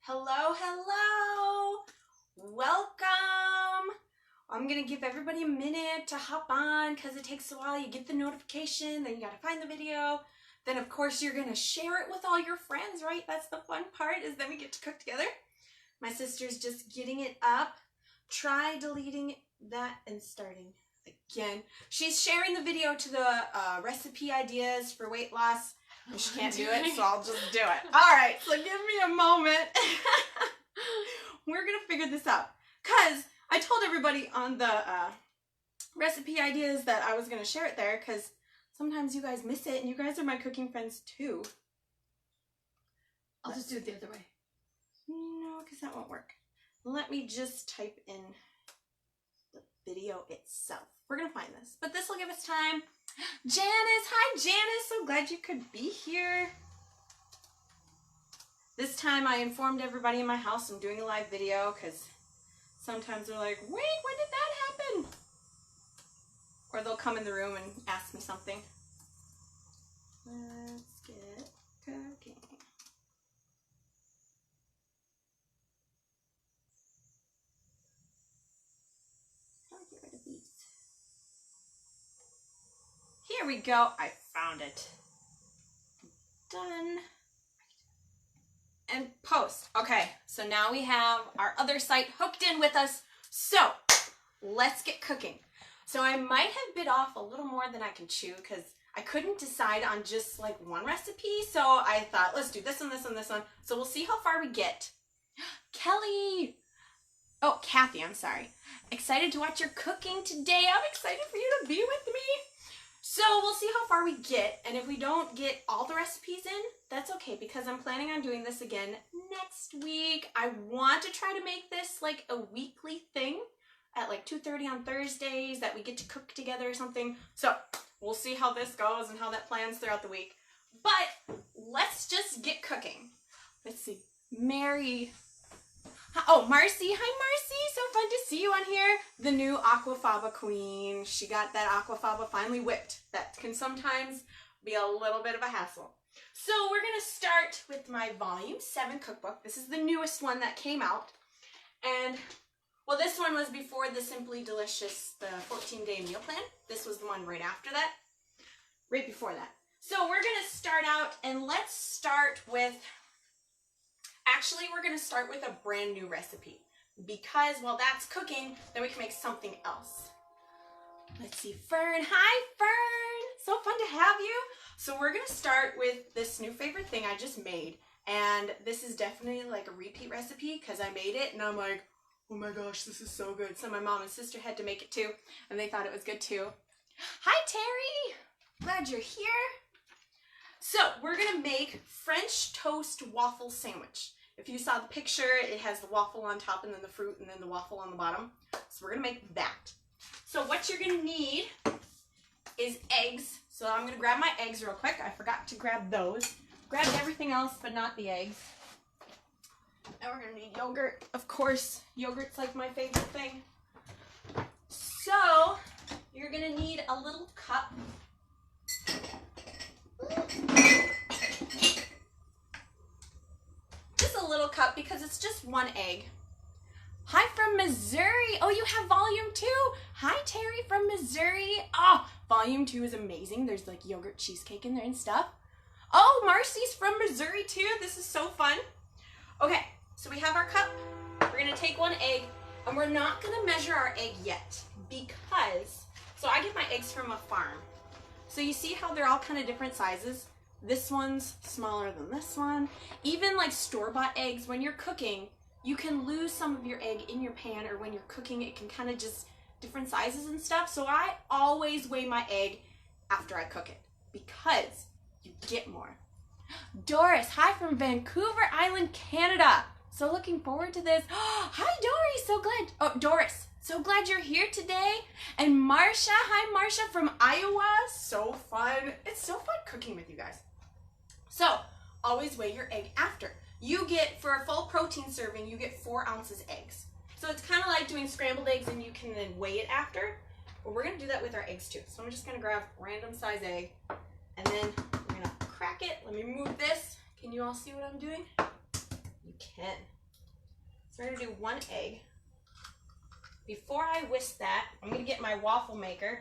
Hello, hello. Welcome. I'm going to give everybody a minute to hop on because it takes a while. You get the notification, then you got to find the video. Then, of course, you're going to share it with all your friends, right? That's the fun part, is then we get to cook together. My sister's just getting it up. Try deleting that and starting again. She's sharing the video to the recipe ideas for weight loss. She can't do it, so I'll just do it. All right, so give me a moment. We're going to figure this out. Because I told everybody on the recipe ideas that I was going to share it there, because sometimes you guys miss it, and you guys are my cooking friends too. I'll just do it the other way. No, because that won't work. Let me just type in the video itself. We're going to find this, but this will give us time. Janice, hi Janice, so glad you could be here. This time I informed everybody in my house I'm doing a live video because sometimes they're like, wait, when did that happen? Or they'll come in the room and ask me something. Let's get cooking. I'll get rid of these. Here we go. I found it. Done. And post. Okay, so now we have our other site hooked in with us. So let's get cooking. So I might have bit off a little more than I can chew because I couldn't decide on just like one recipe. So I thought, let's do this and this and this one. So we'll see how far we get. Kelly. Oh, Kathy, I'm sorry. Excited to watch your cooking today. I'm excited for you to be with me. So we'll see how far we get, and if we don't get all the recipes in, that's okay, because I'm planning on doing this again next week. I want to try to make this like a weekly thing at like 2:30 on Thursdays that we get to cook together or something. So we'll see how this goes and how that plans throughout the week. But let's just get cooking. Let's see. Mary. Oh, Marcy. Hi, Marcy. So fun to see you on here. The new aquafaba queen. She got that aquafaba finally whipped. That can sometimes be a little bit of a hassle. So we're going to start with my Volume 7 cookbook. This is the newest one that came out. And, well, this one was before the Simply Delicious, the 14-day meal plan. This was the one right after that. Right before that. So we're going to start out, and let's start with... Actually, we're going to start with a brand new recipe because while that's cooking, then we can make something else. Let's see, Fern. Hi, Fern. So fun to have you. So we're going to start with this new favorite thing I just made. And this is definitely like a repeat recipe because I made it and I'm like, oh my gosh, this is so good. So my mom and sister had to make it too and they thought it was good too. Hi, Terry. Glad you're here. So we're going to make French toast waffle sandwich. If you saw the picture, it has the waffle on top and then the fruit and then the waffle on the bottom. So we're going to make that. So what you're going to need is eggs. So I'm going to grab my eggs real quick. I forgot to grab those. Grabbed everything else but not the eggs. And we're going to need yogurt. Of course, yogurt's like my favorite thing. So you're going to need a little cup. Just a little cup because it's just one egg. Hi from Missouri. Oh, you have Volume 2. Hi, Terry from Missouri. Oh, Volume 2 is amazing. There's like yogurt cheesecake in there and stuff. Oh, Marcy's from Missouri too. This is so fun. Okay, so we have our cup. We're going to take one egg and we're not going to measure our egg yet because, so I get my eggs from a farm. So you see how they're all kind of different sizes? This one's smaller than this one. Even like store-bought eggs, when you're cooking, you can lose some of your egg in your pan, or when you're cooking, it can kind of just different sizes and stuff. So I always weigh my egg after I cook it because you get more. Doris, hi from Vancouver Island, Canada. So looking forward to this. Hi, Doris, so glad. Oh, Doris. So glad you're here today. And Marsha, hi Marsha from Iowa. So fun. It's so fun cooking with you guys. So always weigh your egg after. You get, for a full protein serving, you get 4 ounces eggs. So it's kind of like doing scrambled eggs and you can then weigh it after. But we're going to do that with our eggs too. So I'm just going to grab a random size egg and then we're going to crack it. Let me move this. Can you all see what I'm doing? You can. we're gonna do 1 egg. Before I whisk that, I'm gonna get my waffle maker.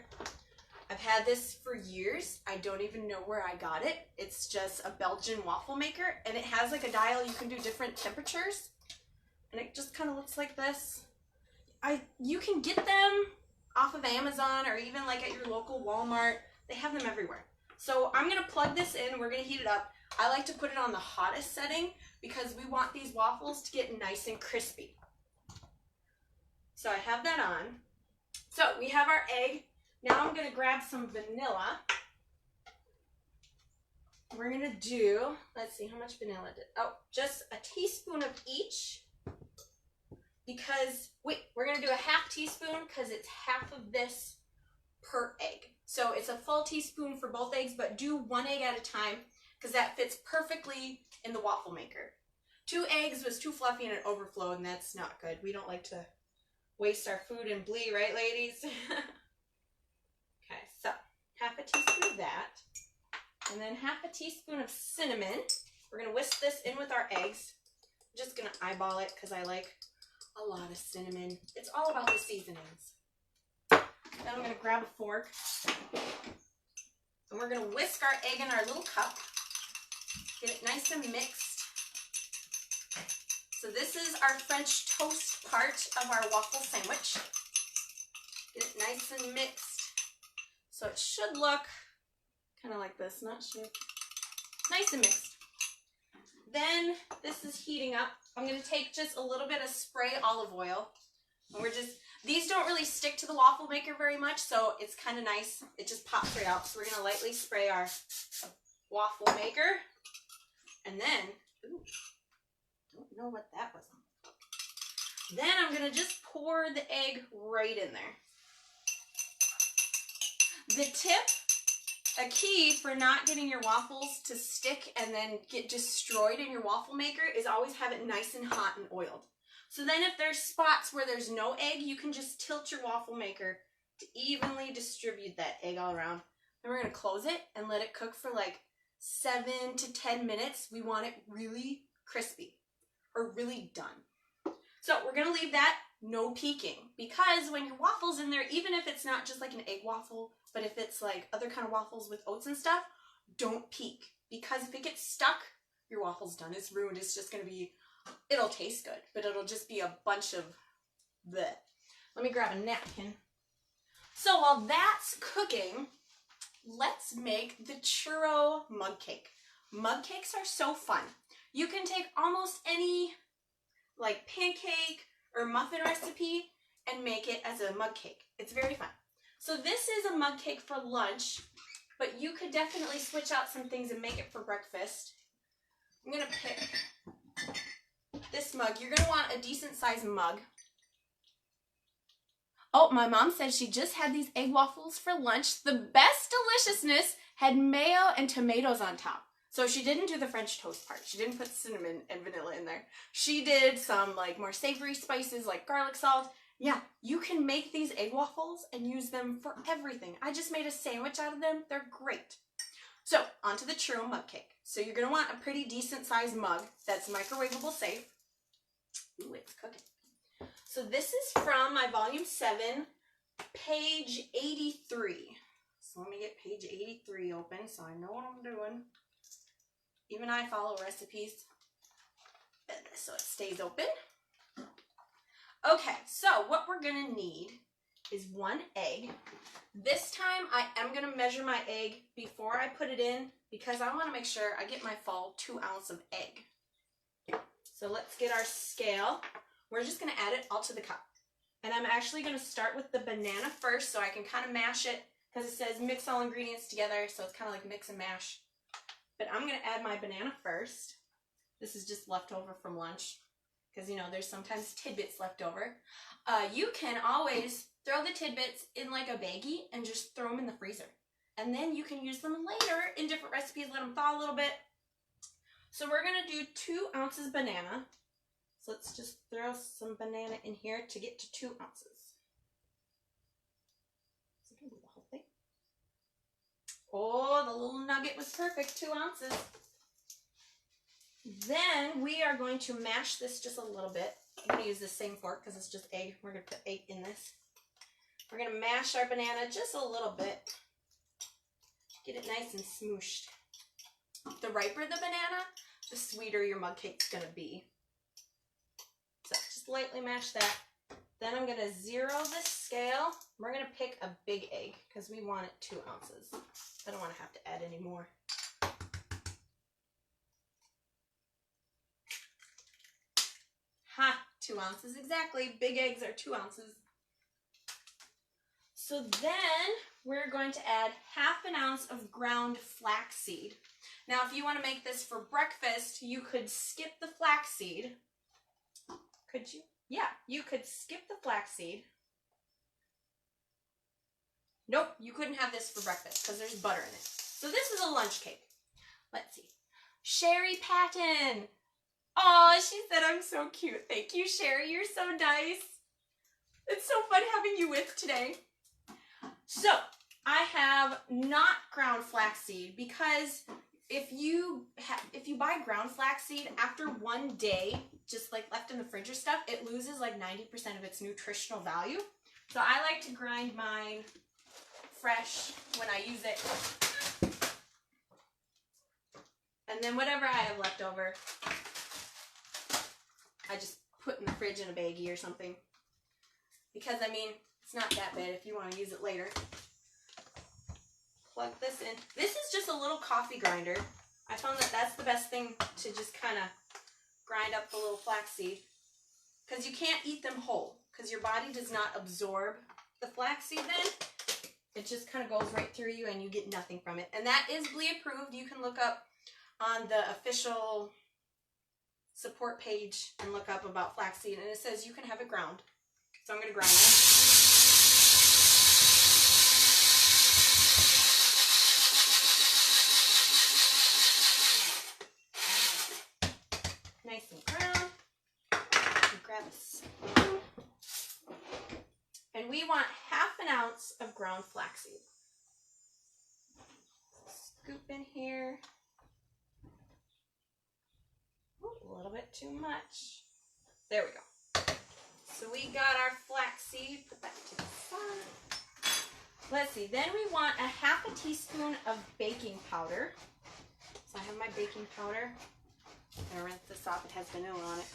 I've had this for years. I don't even know where I got it. It's just a Belgian waffle maker, and it has like a dial. You can do different temperatures, and it just kind of looks like this. You can get them off of Amazon or even like at your local Walmart. They have them everywhere. So I'm gonna plug this in. We're gonna heat it up. I like to put it on the hottest setting because we want these waffles to get nice and crispy. So I have that on. So we have our egg. Now I'm gonna grab some vanilla. We're gonna do, let's see how much vanilla did. Oh, just a teaspoon of each. Because, wait, we're gonna do a half teaspoon because it's half of this per egg. So it's a full teaspoon for both eggs, but do 1 egg at a time because that fits perfectly in the waffle maker. 2 eggs was too fluffy and it overflowed, and that's not good. We don't like to waste our food and bleed, right, ladies? Okay, so half a teaspoon of that, and then half a teaspoon of cinnamon. We're gonna whisk this in with our eggs. I'm just gonna eyeball it because I like a lot of cinnamon. It's all about the seasonings. Then I'm gonna grab a fork, and we're gonna whisk our egg in our little cup. Get it nice and mixed. So this is our French toast part of our waffle sandwich. Get it nice and mixed. So it should look kind of like this, not sure. Nice and mixed. Then this is heating up. I'm gonna take just a little bit of spray olive oil. And these don't really stick to the waffle maker very much, so it's kind of nice. It just pops right out. So we're gonna lightly spray our waffle maker. And then, ooh, don't know what that was. Then I'm gonna just pour the egg right in there. The tip, a key for not getting your waffles to stick and then get destroyed in your waffle maker is always have it nice and hot and oiled. So then if there's spots where there's no egg, you can just tilt your waffle maker to evenly distribute that egg all around. Then we're gonna close it and let it cook for like 7 to 10 minutes. We want it really crispy or really done. So we're gonna leave that, no peeking, because when your waffle's in there, even if it's not just like an egg waffle, but if it's like other kind of waffles with oats and stuff, don't peek, because if it gets stuck, your waffle's done. It's ruined. It's just gonna be, it'll taste good, but it'll just be a bunch of bleh. Let me grab a napkin. So while that's cooking, let's make the churro mug cake. Mug cakes are so fun. You can take almost any like pancake or muffin recipe and make it as a mug cake. It's very fun. So this is a mug cake for lunch, but you could definitely switch out some things and make it for breakfast. I'm gonna pick this mug. You're gonna want a decent sized mug. Oh, my mom said she just had these egg waffles for lunch. The best deliciousness, had mayo and tomatoes on top. So she didn't do the French toast part. She didn't put cinnamon and vanilla in there. She did some like more savory spices like garlic salt. Yeah, you can make these egg waffles and use them for everything. I just made a sandwich out of them. They're great. So onto the churro mug cake. So you're gonna want a pretty decent sized mug that's microwavable safe. Ooh, it's cooking. So this is from my volume 7, page 83. So let me get page 83 open so I know what I'm doing. Even I follow recipes so it stays open. Okay, so what we're gonna need is 1 egg. This time I am gonna measure my egg before I put it in because I wanna make sure I get my full 2 ounce of egg. So let's get our scale. We're just gonna add it all to the cup. And I'm actually gonna start with the banana first so I can kind of mash it because it says mix all ingredients together, so it's kind of like mix and mash. But I'm gonna add my banana first. This is just leftover from lunch because you know there's sometimes tidbits left over. You can always throw the tidbits in like a baggie and just throw them in the freezer. And then you can use them later in different recipes, let them thaw a little bit. So we're gonna do 2 ounces banana. So let's just throw some banana in here to get to 2 ounces. So I'm gonna do the whole thing. Oh, the little nugget was perfect, 2 ounces. Then we are going to mash this just a little bit. I'm going to use the same fork because it's just egg. We're going to put egg in this. We're going to mash our banana just a little bit. Get it nice and smooshed. The riper the banana, the sweeter your mug cake's going to be. So just lightly mash that. Then I'm going to zero this scale. We're going to pick a big egg because we want it 2 ounces. I don't want to have to add any more. Ha! 2 ounces exactly. Big eggs are 2 ounces. So then we're going to add 1/2 ounce of ground flaxseed. Now if you want to make this for breakfast, you could skip the flaxseed. Could you? Yeah, you could skip the flaxseed. Nope, you couldn't have this for breakfast because there's butter in it. So this is a lunch cake. Let's see. Sherry Patton. Oh, she said I'm so cute. Thank you, Sherry. You're so nice. It's so fun having you with today. So I have not ground flaxseed because if you buy ground flaxseed after 1 day, just like left in the fridge or stuff, it loses like 90% of its nutritional value. So I like to grind mine fresh when I use it. And then whatever I have left over, I just put in the fridge in a baggie or something. Because, I mean, it's not that bad if you want to use it later. Plug this in. This is just a little coffee grinder. I found that that's the best thing to just kind of grind up the little flaxseed. Because you can't eat them whole. Because your body does not absorb the flaxseed then. It just kind of goes right through you and you get nothing from it. And that is BLE approved. You can look up on the official support page and look up about flaxseed. And it says you can have it ground. So I'm going to grind it. Nice and ground. Grab a spoon. And we want 1/2 ounce of ground flaxseed. Scoop in here. Ooh, a little bit too much. There we go. So we got our flaxseed. Put that to the side. Let's see. Then we want 1/2 teaspoon of baking powder. So I have my baking powder. I'm going to rinse this off. It has vanilla on it.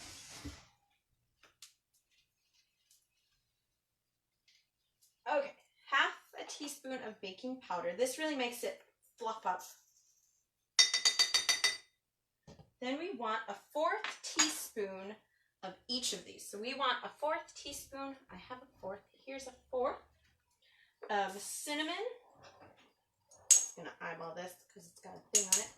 Okay, 1/2 teaspoon of baking powder. This really makes it fluff up. Then we want 1/4 teaspoon of each of these. So we want 1/4 teaspoon. I have 1/4. Here's 1/4 of cinnamon. I'm going to eyeball this because it's got a thing on it.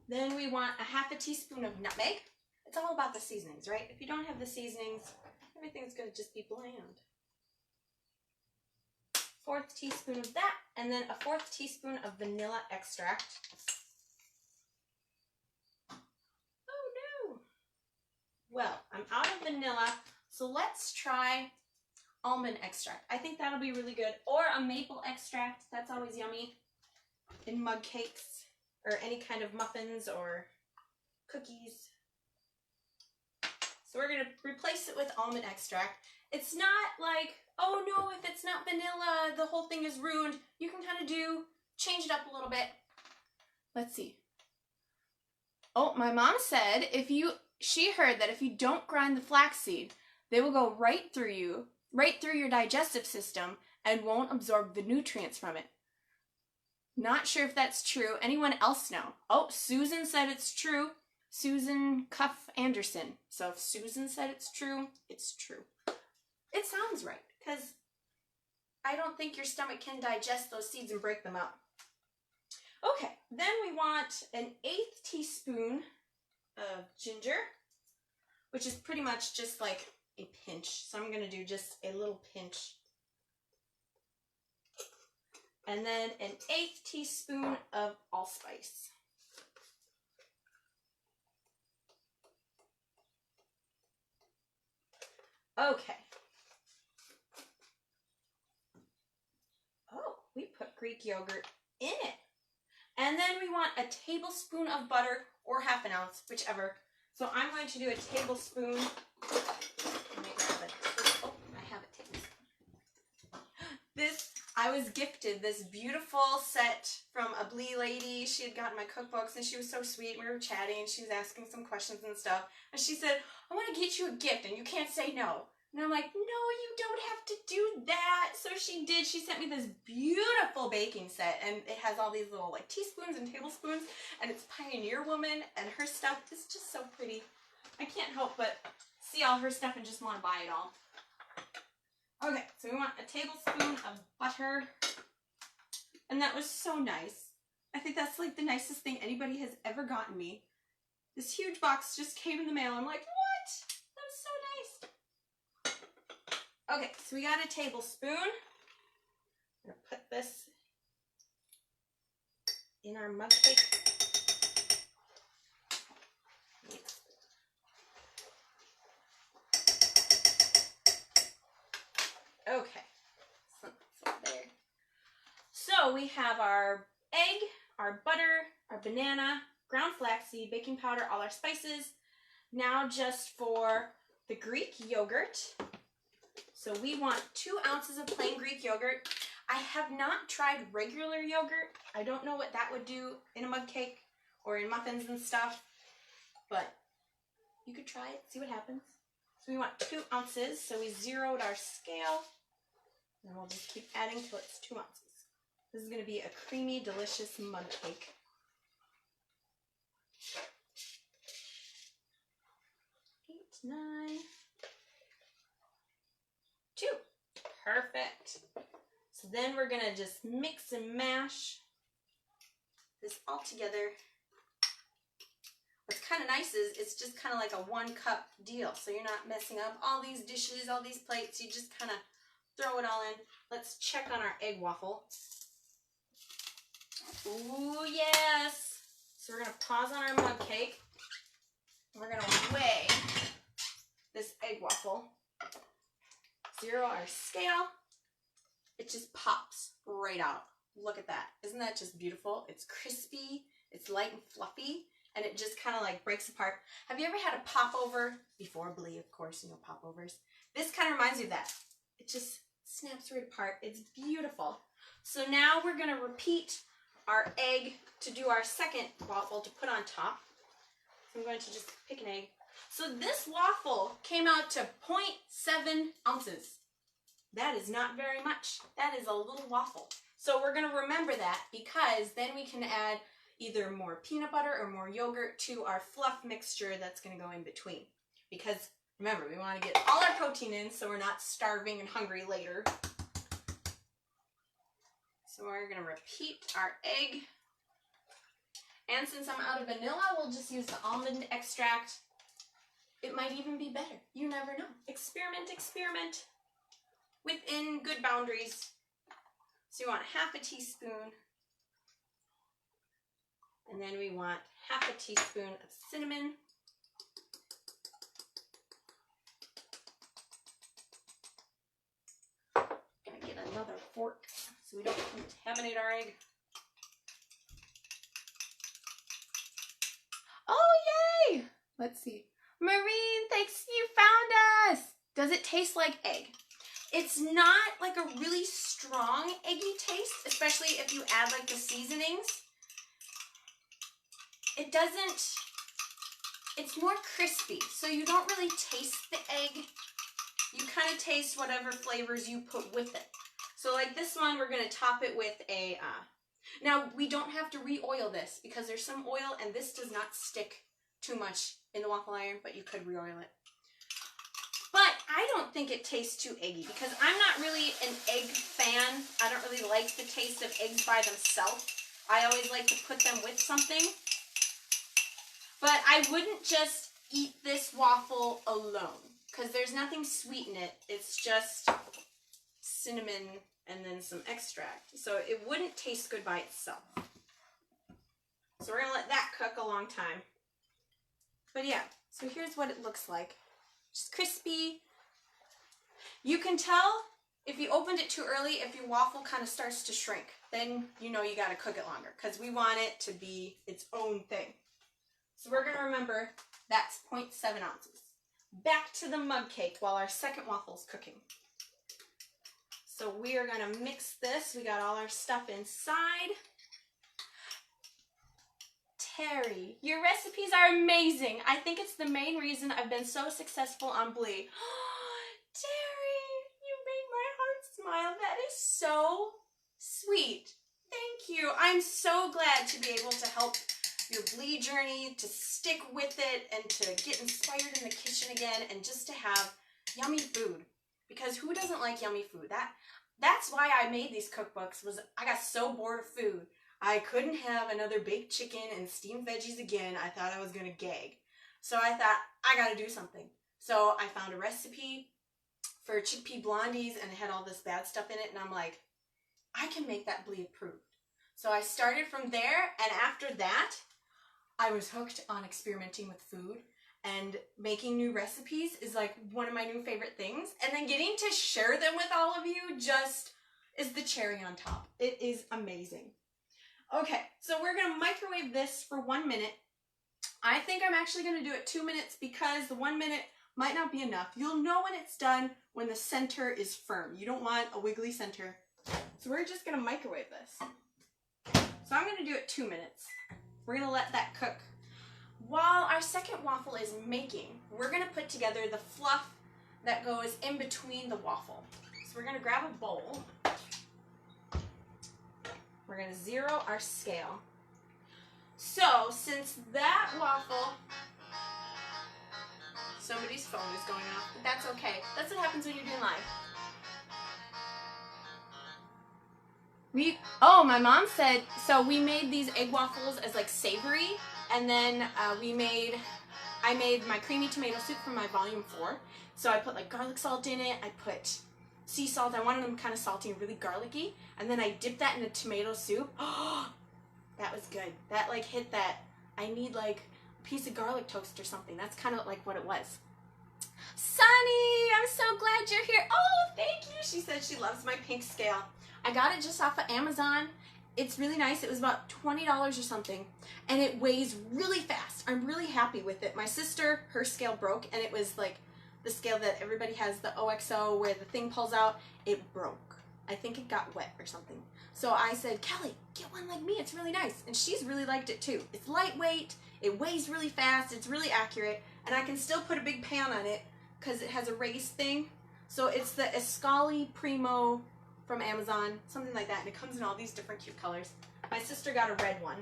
Then we want 1/2 teaspoon of nutmeg. It's all about the seasonings, right? If you don't have the seasonings, everything's going to just be bland. 1/4 teaspoon of that, and then 1/4 teaspoon of vanilla extract. Oh no! Well, I'm out of vanilla, so let's try almond extract. I think that'll be really good. Or a maple extract. That's always yummy in mug cakes or any kind of muffins or cookies. So we're going to replace it with almond extract. It's not like, oh no, if it's not vanilla, the whole thing is ruined. You can kind of change it up a little bit. Let's see. Oh, my mom said she heard that if you don't grind the flaxseed, they will go right through your digestive system and won't absorb the nutrients from it. Not sure if that's true. Anyone else know? Oh, Susan said it's true. Susan Cuff Anderson. So if Susan said it's true, it's true. It sounds right, because I don't think your stomach can digest those seeds and break them up. Okay, then we want 1/8 teaspoon of ginger, which is pretty much just like a pinch. So I'm going to do just a little pinch. And then 1/8 teaspoon of allspice. Okay. Oh, we put Greek yogurt in it. And then we want a tablespoon of butter or half an ounce, whichever. So I'm going to do a tablespoon. Let me grab it. Oh, I have a tablespoon. I was gifted this beautiful set from a Blee lady. She had gotten my cookbooks and she was so sweet. We were chatting and she was asking some questions and stuff. And she said, I want to get you a gift and you can't say no. And I'm like, no, you don't have to do that. So she did. She sent me this beautiful baking set and it has all these little like teaspoons and tablespoons and it's Pioneer Woman and her stuff is just so pretty. I can't help but see all her stuff and just want to buy it all. Okay, so we want a tablespoon of butter. And that was so nice. I think that's like the nicest thing anybody has ever gotten me. This huge box just came in the mail. I'm like, what? That was so nice. Okay, so we got a tablespoon. I'm gonna put this in our mug cake. Okay, so that's there. So we have our egg, our butter, our banana, ground flaxseed, baking powder, all our spices. Now just for the Greek yogurt. So we want 2 ounces of plain Greek yogurt. I have not tried regular yogurt. I don't know what that would do in a mug cake or in muffins and stuff, but you could try it, see what happens. So we want 2 ounces, so we zeroed our scale, and we'll just keep adding till it's 2 ounces. This is going to be a creamy, delicious mug cake. Eight, 9, 2. Perfect. So then we're going to just mix and mash this all together. What's kind of nice is it's just kind of like a 1 cup deal. So you're not messing up all these dishes, all these plates. You just kind of throw it all in. Let's check on our egg waffle. Ooh, yes. So we're going to pause on our mug cake. We're going to weigh this egg waffle. Zero our scale. It just pops right out. Look at that. Isn't that just beautiful? It's crispy, it's light and fluffy, and it just kind of like breaks apart. Have you ever had a popover? Before Blee, of course, you know popovers. This kind of reminds you of that. It just snaps right apart. It's beautiful. So now we're going to repeat our egg to do our second waffle to put on top. So I'm going to just pick an egg. So this waffle came out to 0.7 ounces. That is not very much. That is a little waffle. So we're going to remember that because then we can add either more peanut butter or more yogurt to our fluff mixture that's going to go in between. Because remember, we want to get all our protein in so we're not starving and hungry later. So we're going to repeat our egg. And since I'm out of vanilla, we'll just use the almond extract. It might even be better. You never know. Experiment, experiment. Within good boundaries. So you want half a teaspoon. And then we want half a teaspoon of cinnamon. Gonna get another fork so we don't contaminate our egg. Oh, yay! Let's see. Maureen, thanks, you found us. Does it taste like egg? It's not like a really strong eggy taste, especially if you add like the seasonings. It doesn't, it's more crispy, so you don't really taste the egg. You kind of taste whatever flavors you put with it. So like this one, we're going to top it with a, now we don't have to re-oil this because there's some oil and this does not stick too much in the waffle iron, but you could re-oil it. But I don't think it tastes too eggy because I'm not really an egg fan. I don't really like the taste of eggs by themselves. I always like to put them with something. But I wouldn't just eat this waffle alone because there's nothing sweet in it. It's just cinnamon and then some extract. So it wouldn't taste good by itself. So we're going to let that cook a long time. But yeah, so here's what it looks like. Just crispy. You can tell if you opened it too early, if your waffle kind of starts to shrink, then you know you got to cook it longer because we want it to be its own thing. So we're going to remember that's 0.7 ounces. Back to the mug cake while our second waffle's cooking. So we are going to mix this. We got all our stuff inside. Terry, your recipes are amazing. I think it's the main reason I've been so successful on Blee. Terry, you made my heart smile. That is so sweet. Thank you. I'm so glad to be able to help your Blee journey, to stick with it, and to get inspired in the kitchen again, and just to have yummy food. Because who doesn't like yummy food? That's why I made these cookbooks, was I got so bored of food. I couldn't have another baked chicken and steamed veggies again. I thought I was going to gag. So I thought, I got to do something. So I found a recipe for chickpea blondies, and it had all this bad stuff in it, and I'm like, I can make that Blee approved. So I started from there, and after that, I was hooked on experimenting with food, and making new recipes is like one of my new favorite things. And then getting to share them with all of you just is the cherry on top. It is amazing. Okay, so we're going to microwave this for 1 minute. I think I'm actually going to do it 2 minutes because the 1 minute might not be enough. You'll know when it's done when the center is firm. You don't want a wiggly center. So we're just going to microwave this. So I'm going to do it 2 minutes. We're going to let that cook. While our second waffle is making, we're going to put together the fluff that goes in between the waffle. So we're going to grab a bowl. We're going to zero our scale. So since that waffle, somebody's phone is going off, but that's okay. That's what happens when you're doing live. My mom said, so we made these egg waffles as like savory, and then I made my creamy tomato soup for my volume 4. So I put like garlic salt in it, I put sea salt, I wanted them kind of salty and really garlicky, and then I dipped that in a tomato soup. Oh, that was good. That like hit that, I need like a piece of garlic toast or something. That's kind of like what it was. Sunny, I'm so glad you're here. Oh, thank you. She said she loves my pink scale. I got it just off of Amazon. It's really nice. It was about $20 or something, and it weighs really fast. I'm really happy with it. My sister, her scale broke, and it was like the scale that everybody has, the OXO, where the thing pulls out. It broke. I think it got wet or something. So I said, Kelly, get one like me. It's really nice. And she's really liked it too. It's lightweight. It weighs really fast. It's really accurate. And I can still put a big pan on it because it has a raised thing. So it's the Escali Primo from Amazon, something like that. And it comes in all these different cute colors. My sister got a red one.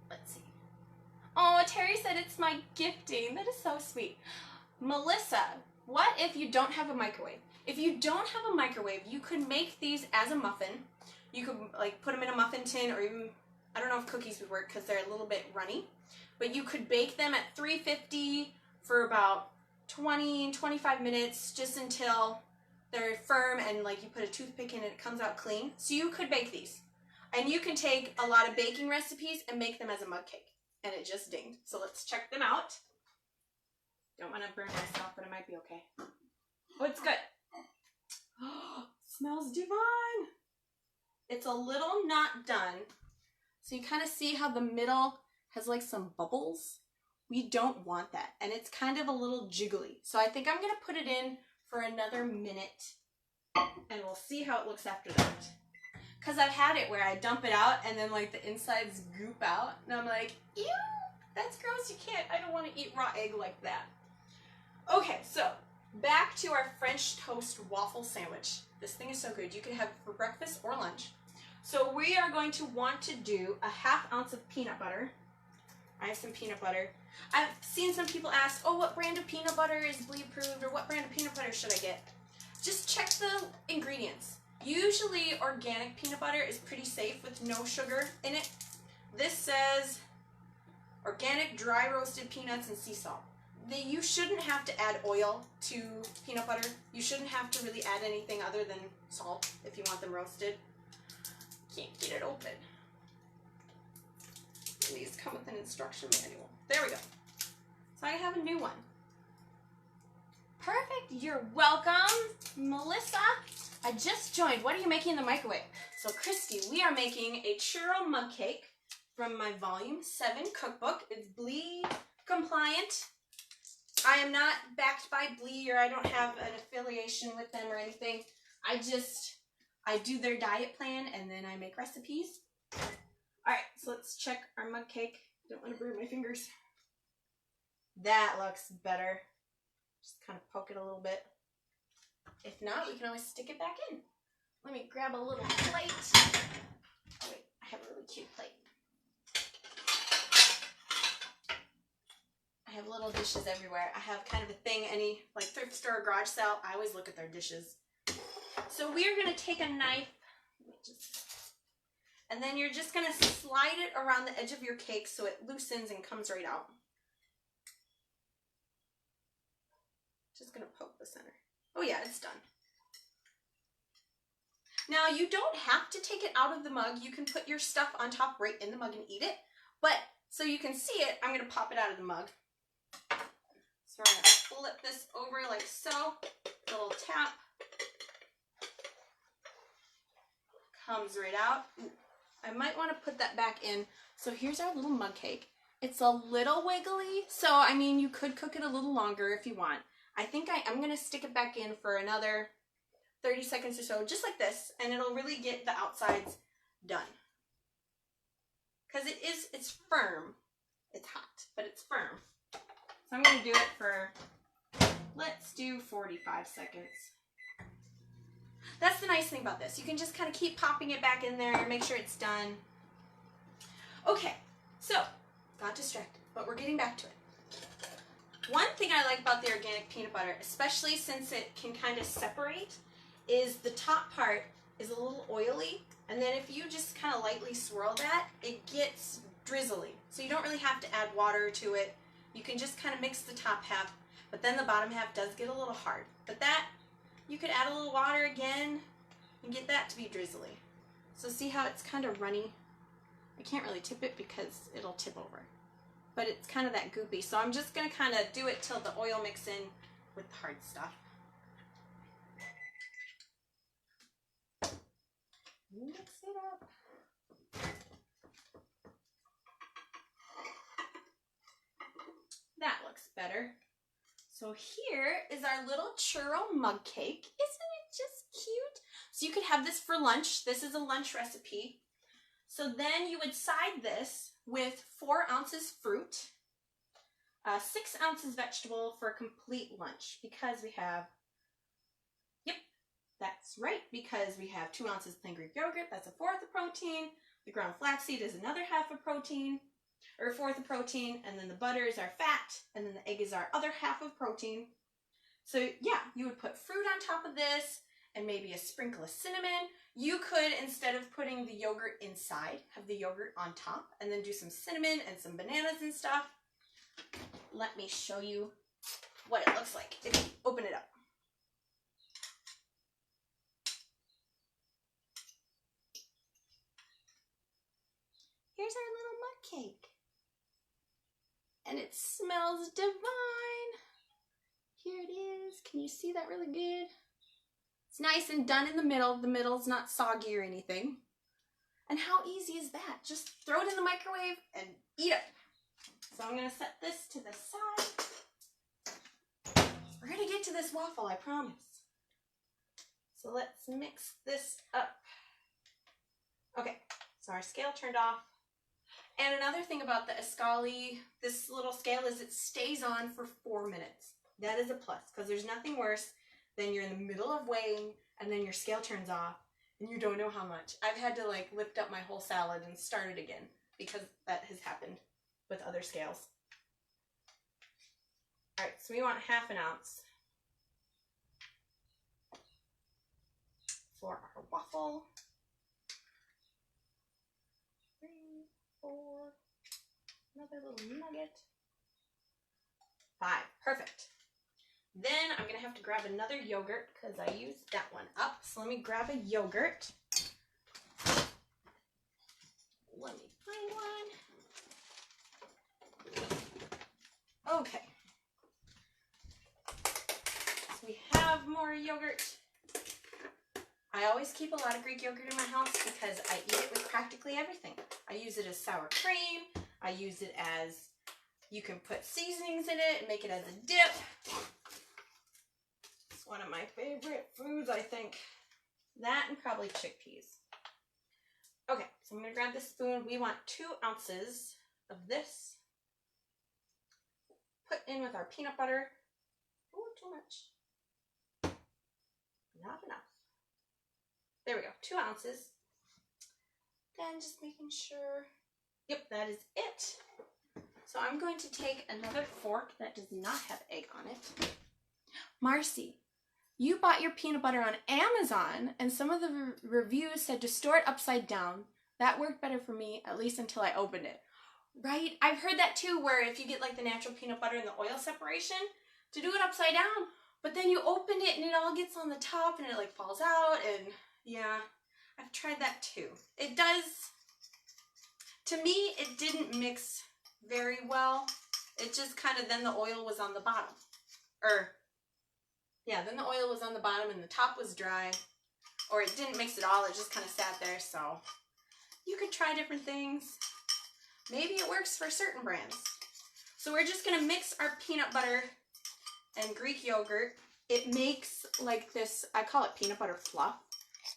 Let's see. Oh, Terry said it's my gifting. That is so sweet. Melissa, what if you don't have a microwave? If you don't have a microwave, you could make these as a muffin. You could like put them in a muffin tin, or even, I don't know if cookies would work because they're a little bit runny, but you could bake them at 350 for about 20-25 minutes, just until they're firm and like you put a toothpick in and it comes out clean. So you could bake these. And you can take a lot of baking recipes and make them as a mug cake. And it just dinged. So let's check them out. Don't want to burn myself, but it might be okay. Oh, it's good. Oh, smells divine. It's a little not done. So you kind of see how the middle has like some bubbles. We don't want that. And it's kind of a little jiggly. So I think I'm going to put it in for another minute. And we'll see how it looks after that. Because I've had it where I dump it out and then like the insides goop out. And I'm like, ew, that's gross. You can't, I don't want to eat raw egg like that. Okay, so back to our French toast waffle sandwich. This thing is so good. You can have it for breakfast or lunch. So we are going to want to do a 1/2 ounce of peanut butter. I have some peanut butter. I've seen some people ask, oh, what brand of peanut butter is Blee approved, or what brand of peanut butter should I get? Just check the ingredients. Usually organic peanut butter is pretty safe with no sugar in it. This says organic dry roasted peanuts and sea salt. You shouldn't have to add oil to peanut butter. You shouldn't have to really add anything other than salt if you want them roasted. Can't get it open. These come with an instruction manual. There we go. So I have a new one. Perfect. You're welcome, Melissa. I just joined. What are you making in the microwave? So, Christy, we are making a churro mug cake from my Volume 7 cookbook. It's BLE compliant. I am not backed by BLE, or I don't have an affiliation with them or anything. I do their diet plan and then I make recipes. All right, so let's check our mug cake. Don't want to burn my fingers. That looks better. Just kind of poke it a little bit. If not, we can always stick it back in. Let me grab a little plate. Oh wait, I have a really cute plate. I have little dishes everywhere. I have kind of a thing, any like thrift store or garage sale, I always look at their dishes. So we are going to take a knife, and then you're just going to slide it around the edge of your cake so it loosens and comes right out. Just going to poke the center. Oh yeah, it's done. Now you don't have to take it out of the mug. You can put your stuff on top right in the mug and eat it. But so you can see it, I'm going to pop it out of the mug. So we're going to flip this over like so. A little tap. Comes right out. Ooh, I might want to put that back in. So here's our little mug cake. It's a little wiggly, so I mean you could cook it a little longer if you want. I think I'm going to stick it back in for another 30 seconds or so, just like this, and it'll really get the outsides done. Because it's firm. It's hot, but it's firm. So I'm going to do it for, let's do 45 seconds. That's the nice thing about this. You can just kind of keep popping it back in there and make sure it's done. Okay, so got distracted, but we're getting back to it. One thing I like about the organic peanut butter, especially since it can kind of separate, is the top part is a little oily, and then if you just kind of lightly swirl that, it gets drizzly. So you don't really have to add water to it. You can just kind of mix the top half, but then the bottom half does get a little hard. But that, you could add a little water again and get that to be drizzly. So see how it's kind of runny? I can't really tip it because it'll tip over. But it's kind of that goopy. So I'm just going to kind of do it till the oil mix in with the hard stuff. Mix it up. That looks better. So here is our little churro mug cake. Isn't it just cute? So you could have this for lunch. This is a lunch recipe. So then you would side this with 4 ounces fruit, 6 ounces vegetable for a complete lunch, because we have, yep, that's right, because we have 2 ounces plain Greek yogurt, that's a 1/4 of protein, the ground flaxseed is another 1/2 of protein, or 1/4 of protein, and then the butter is our fat, and then the egg is our other 1/2 of protein. So yeah, you would put fruit on top of this, and maybe a sprinkle of cinnamon. You could, instead of putting the yogurt inside, have the yogurt on top, and then do some cinnamon and some bananas and stuff. Let me show you what it looks like if you open it up. Here's our little mug cake. And it smells divine. Here it is. Can you see that really good? It's nice and done in the middle. The middle's not soggy or anything. And how easy is that? Just throw it in the microwave and eat it. So I'm going to set this to the side. We're going to get to this waffle, I promise. So let's mix this up. Okay, so our scale turned off. And another thing about the Escali, this little scale, is it stays on for 4 minutes. That is a plus, because there's nothing worse than you're in the middle of weighing and then your scale turns off and you don't know how much. I've had to like lift up my whole salad and start it again because that has happened with other scales. All right, so we want 1/2 ounce for our waffle. 3, 4, another little nugget. 5, perfect. Then I'm going to have to grab another yogurt because I used that one up. So let me grab a yogurt. Let me find one. Okay. of more yogurt. I always keep a lot of Greek yogurt in my house because I eat it with practically everything. I use it as sour cream. I use it as, you can put seasonings in it and make it as a dip. It's one of my favorite foods, I think. That and probably chickpeas. Okay, so I'm going to grab this spoon. We want 2 ounces of this. Put in with our peanut butter. Oh, too much. Not enough. There we go, 2 ounces. Then just making sure. Yep, that is it. So I'm going to take another fork that does not have egg on it. Marcy, you bought your peanut butter on Amazon, and some of the reviews said to store it upside down. That worked better for me, at least until I opened it. Right? I've heard that too, where if you get like the natural peanut butter and the oil separation, to do it upside down. But then you open it and it all gets on the top and it like falls out, and yeah, I've tried that too. It does, to me, it didn't mix very well. It just kind of, then the oil was on the bottom. Yeah, then the oil was on the bottom and the top was dry. Or it didn't mix at all, it just kind of sat there, so you could try different things. Maybe it works for certain brands. So we're just gonna mix our peanut butter and Greek yogurt. It makes like this, I call it peanut butter fluff.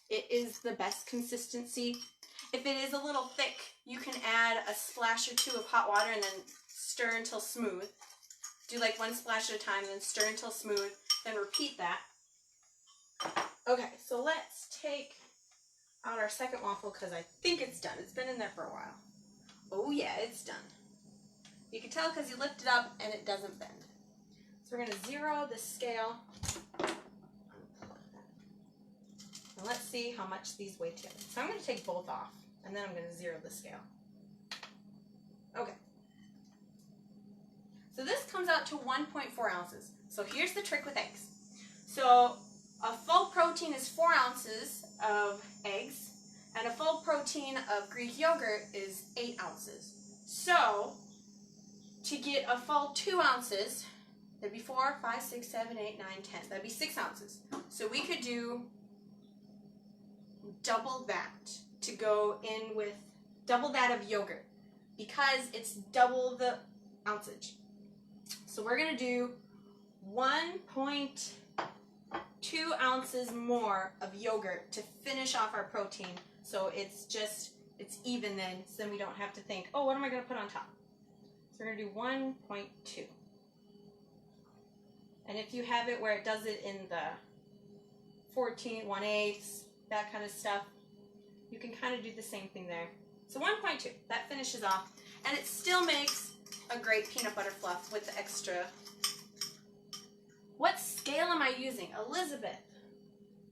It is the best consistency. If it is a little thick, you can add a splash or 2 of hot water and then stir until smooth. Do like 1 splash at a time, then stir until smooth, then repeat that. Okay, so let's take out our second waffle because I think it's done. It's been in there for a while. Oh yeah, it's done. You can tell because you lift it up and it doesn't bend. So we're going to 0 the scale. And let's see how much these weigh together. So I'm going to take both off, and then I'm going to 0 the scale. Okay. So this comes out to 1.4 ounces. So here's the trick with eggs. So a full protein is 4 ounces of eggs, and a full protein of Greek yogurt is 8 ounces. So to get a full 2 ounces, that'd be 4, 5, 6, 7, 8, 9, 10. That'd be 6 ounces. So we could do double that to go in with double that of yogurt because it's double the ounceage. So we're going to do 1.2 ounces more of yogurt to finish off our protein. So it's even then, so then we don't have to think, oh, what am I going to put on top? So we're going to do 1.2. And if you have it where it does it in the 14, 1/8, that kind of stuff, you can kind of do the same thing there. So 1.2, that finishes off, and it still makes a great peanut butter fluff with the extra. What scale am I using? Elizabeth,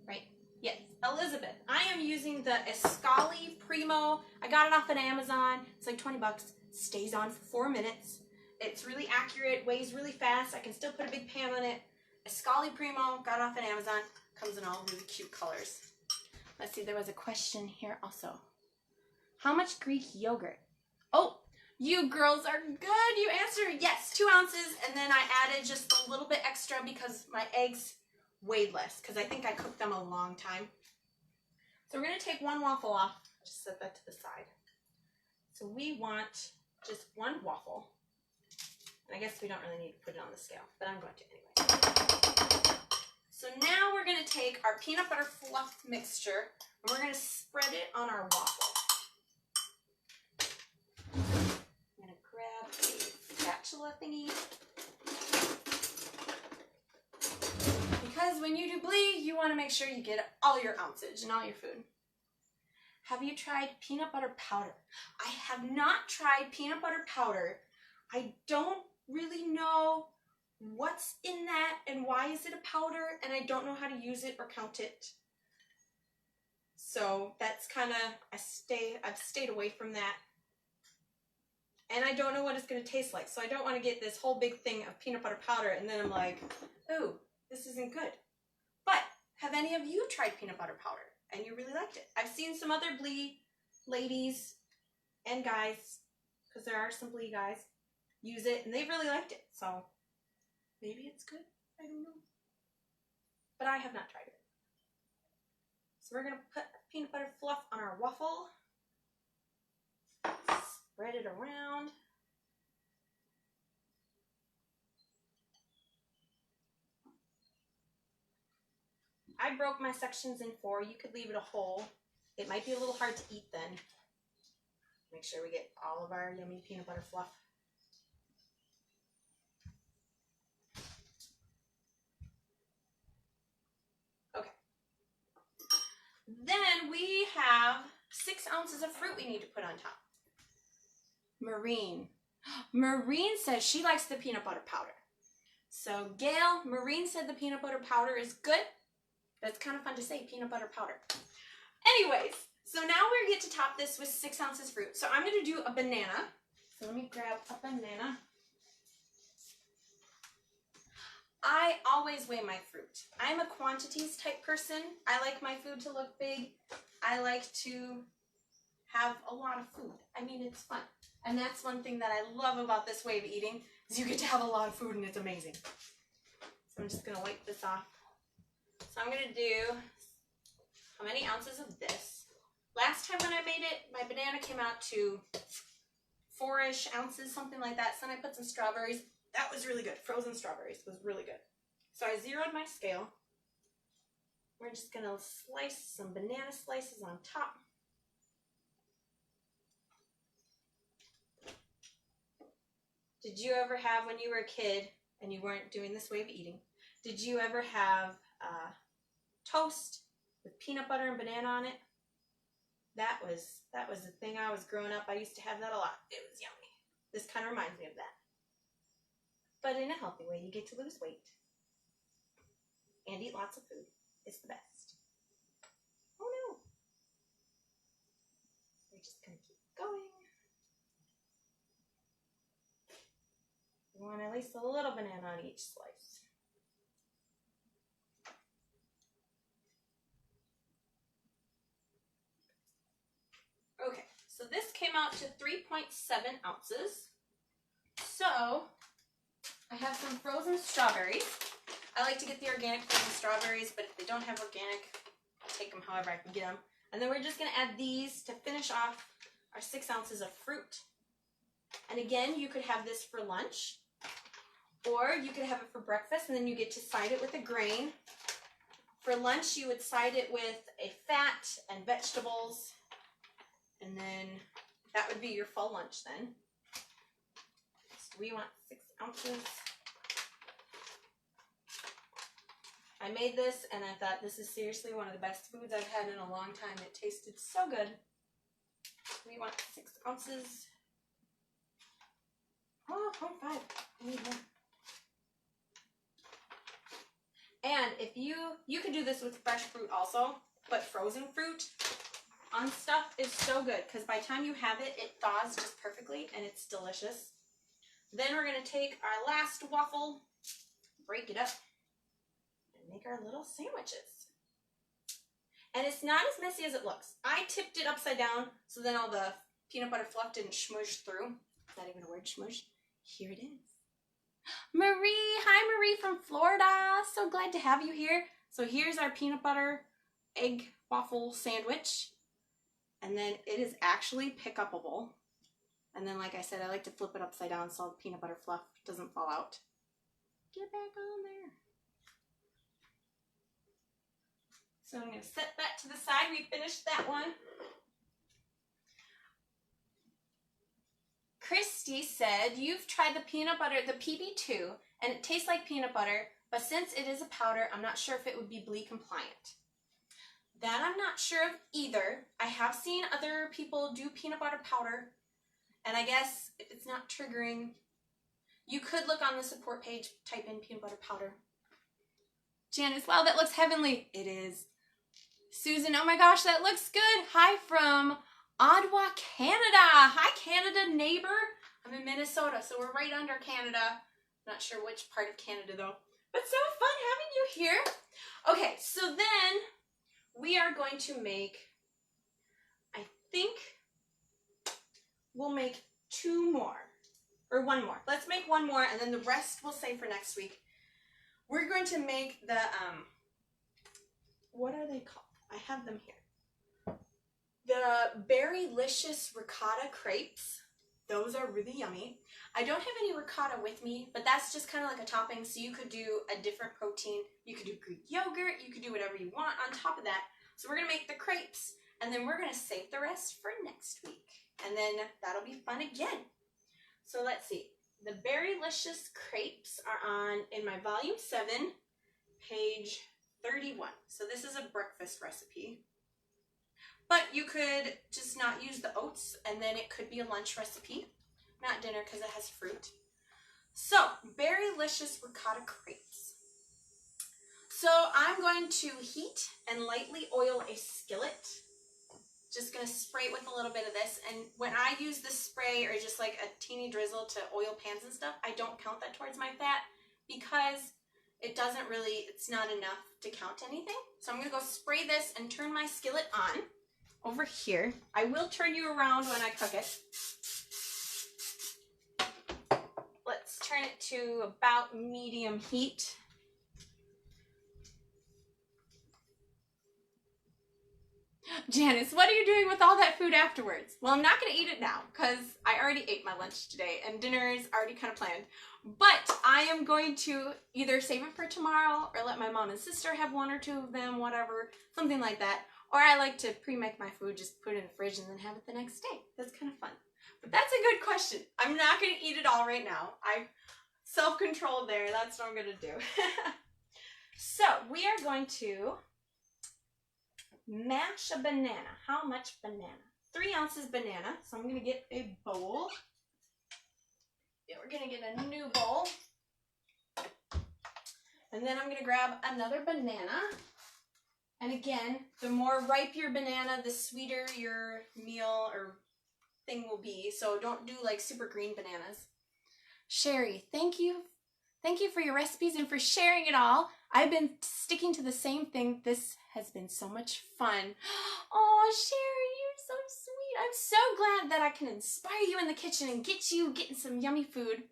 right? Yes, Elizabeth. I am using the Escali Primo. I got it off of Amazon. It's like 20 bucks. Stays on for 4 minutes. It's really accurate, weighs really fast. I can still put a big pan on it. Escali Primo, got it off of Amazon. Comes in all really cute colors. Let's see, there was a question here also. How much Greek yogurt? Oh, you girls are good. You answered yes, 2 ounces. And then I added just a little bit extra because my eggs weighed less because I think I cooked them a long time. So we're going to take 1 waffle off. Just set that to the side. So we want just 1 waffle. And I guess we don't really need to put it on the scale, but I'm going to anyway. So now we're going to take our peanut butter fluff mixture and we're going to spread it on our waffle. I'm going to grab a spatula thingy. Because when you do blee, you want to make sure you get all your ounceage and all your food. Have you tried peanut butter powder? I have not tried peanut butter powder. I don't really know what's in that and why is it a powder, and I don't know how to use it or count it. So that's kind of, I've stayed away from that. And I don't know what it's going to taste like, so I don't want to get this whole big thing of peanut butter powder and then I'm like, oh, this isn't good. But have any of you tried peanut butter powder and you really liked it? I've seen some other blee ladies and guys, because there are some blee guys, use it and they've really liked it. So maybe it's good. I don't know. but I have not tried it. So we're going to put peanut butter fluff on our waffle. Spread it around. I broke my sections in 4. You could leave it a whole. It might be a little hard to eat then. Make sure we get all of our yummy peanut butter fluff. Okay. Then we have 6 ounces of fruit we need to put on top. Maureen. Maureen says she likes the peanut butter powder. So Gail, Maureen said the peanut butter powder is good. That's kind of fun to say, peanut butter powder. Anyways, so now we get to top this with 6 ounces fruit. So I'm going to do a banana. So let me grab a banana. I always weigh my fruit. I'm a quantities type person. I like my food to look big. I like to have a lot of food. I mean, it's fun. And that's one thing that I love about this way of eating, is you get to have a lot of food and it's amazing. So I'm just going to wipe this off. So I'm going to do, how many ounces of this? Last time when I made it, my banana came out to 4-ish ounces, something like that. So then I put some strawberries. That was really good. Frozen strawberries was really good. So I zeroed my scale. We're just going to slice some banana slices on top. Did you ever have, when you were a kid and you weren't doing this way of eating, did you ever have toast with peanut butter and banana on it? That was the thing I was growing up. I used to have that a lot. It was yummy. This kind of reminds me of that. But in a healthy way, you get to lose weight and eat lots of food. It's the best. Oh no. We're just going to keep going. You want at least a little banana on each slice. Okay, so this came out to 3.7 ounces. So I have some frozen strawberries. I like to get the organic frozen strawberries, but if they don't have organic, I'll take them however I can get them. And then we're just going to add these to finish off our 6 ounces of fruit. And again, you could have this for lunch, or you could have it for breakfast, and then you get to side it with a grain. For lunch, you would side it with a fat and vegetables, and then that would be your full lunch then. So we want 6 ounces. I made this, and I thought this is seriously one of the best foods I've had in a long time. It tasted so good. We want 6 ounces. Oh, 0.5. I need more. And if you could do this with fresh fruit also, but frozen fruit on stuff is so good because by the time you have it, it thaws just perfectly and it's delicious. Then we're going to take our last waffle, break it up, and make our little sandwiches. And it's not as messy as it looks. I tipped it upside down so then all the peanut butter fluff didn't smoosh through. Is that even a word, smoosh? Here it is. Marie, hi Marie from Florida. So glad to have you here. So here's our peanut butter egg waffle sandwich. And then it is actually pick-upable. And then like I said, I like to flip it upside down so the peanut butter fluff doesn't fall out. Get back on there. So I'm going to set that to the side. We finished that one. Christy said, you've tried the peanut butter, the PB2, and it tastes like peanut butter, but since it is a powder, I'm not sure if it would be BLE compliant. That I'm not sure of either. I have seen other people do peanut butter powder, and I guess if it's not triggering, you could look on the support page, type in peanut butter powder. Janice, wow, that looks heavenly. It is. Susan, oh my gosh, that looks good. Hi from Ottawa, Canada. Hi, Canada neighbor. I'm in Minnesota, so we're right under Canada. Not sure which part of Canada though. But so fun having you here. Okay, so then we are going to make, I think we'll make 2 more. Or 1 more. Let's make 1 more and then the rest we'll save for next week. We're going to make the what are they called? I have them here. The Berrylicious ricotta crepes. Those are really yummy. I don't have any ricotta with me, but that's just kind of like a topping, so you could do a different protein. You could do Greek yogurt, you could do whatever you want on top of that. So we're gonna make the crepes, and then we're gonna save the rest for next week. And then that'll be fun again. So let's see. The Berrylicious crepes are in my volume 7, page 31. So this is a breakfast recipe. But you could just not use the oats, and then it could be a lunch recipe, not dinner because it has fruit. So, Berrylicious ricotta crepes. So I'm going to heat and lightly oil a skillet. Just going to spray it with a little bit of this. And when I use this spray or just like a teeny drizzle to oil pans and stuff, I don't count that towards my fat because it doesn't really, it's not enough to count anything. So I'm going to go spray this and turn my skillet on. Over here. I will turn you around when I cook it. Let's turn it to about medium heat. Janice, what are you doing with all that food afterwards? Well, I'm not going to eat it now because I already ate my lunch today and dinner is already kind of planned. But I am going to either save it for tomorrow or let my mom and sister have 1 or 2 of them, whatever, something like that. Or I like to pre-make my food, just put it in the fridge and then have it the next day. That's kind of fun. But that's a good question. I'm not going to eat it all right now. I'm self-controlled there. That's what I'm going to do. So we are going to mash a banana. How much banana? 3 ounces banana. So I'm going to get a bowl. Yeah, we're going to get a new bowl. And then I'm going to grab another banana. And again, the more ripe your banana, the sweeter your meal or thing will be. So don't do like super green bananas. Sherry, thank you. Thank you for your recipes and for sharing it all. I've been sticking to the same thing. This has been so much fun. Oh, Sherry, you're so sweet. I'm so glad that I can inspire you in the kitchen and get you getting some yummy food.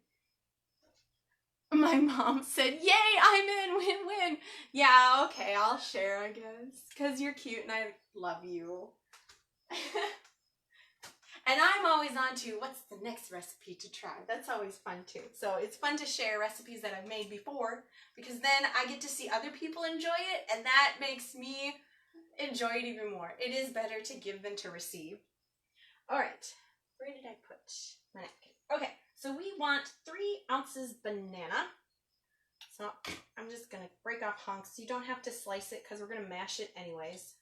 My mom said, yay, I'm in, win-win. Yeah, okay, I'll share, I guess, because you're cute and I love you. And I'm always on to what's the next recipe to try. That's always fun too. So it's fun to share recipes that I've made before because then I get to see other people enjoy it and that makes me enjoy it even more. It is better to give than to receive. All right, where did I put my napkin? Okay. So we want 3 ounces banana. So I'm just going to break off hunks. You don't have to slice it because we're going to mash it anyways.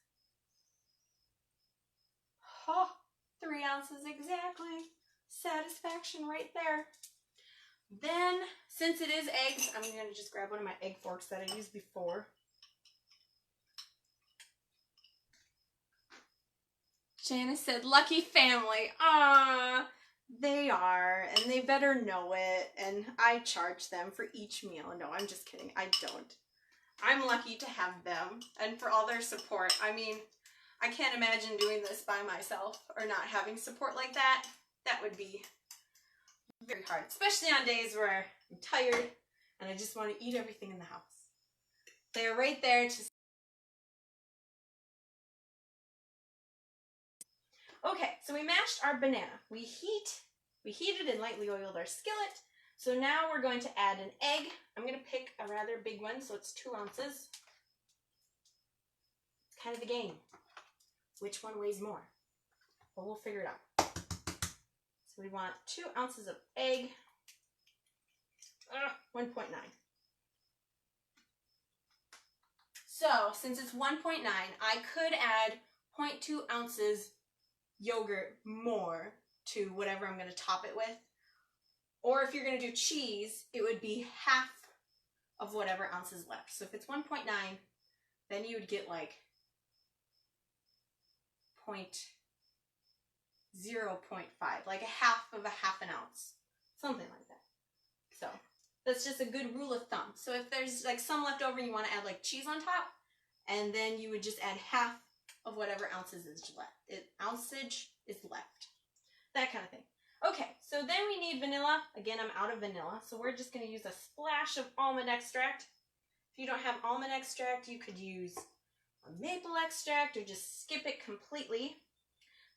Oh, 3 ounces exactly. Satisfaction right there. Then, since it is eggs, I'm going to just grab one of my egg forks that I used before. Janice said, lucky family. Ah. They are, and they better know it, and I charge them for each meal. No, I'm just kidding. I don't. I'm lucky to have them, and for all their support. I mean, I can't imagine doing this by myself or not having support like that. That would be very hard, especially on days where I'm tired and I just want to eat everything in the house. They're right there to... Okay, so we mashed our banana. We heated and lightly oiled our skillet. So now we're going to add an egg. I'm going to pick a rather big one, so it's 2 ounces. It's kind of the game. Which one weighs more? But we'll figure it out. So we want 2 ounces of egg. 1.9. So since it's 1.9, I could add 0.2 ounces yogurt more to whatever I'm going to top it with. Or if you're going to do cheese, it would be half of whatever ounces left. So if it's 1.9, then you would get like 0.5, like a half of an ounce, something like that. So that's just a good rule of thumb. So if there's like some left over and you want to add like cheese on top, and then you would just add half of whatever ounces is left. Ounceage is left. That kind of thing. Okay, so then we need vanilla. Again, I'm out of vanilla, so we're just going to use a splash of almond extract. If you don't have almond extract, you could use a maple extract or just skip it completely.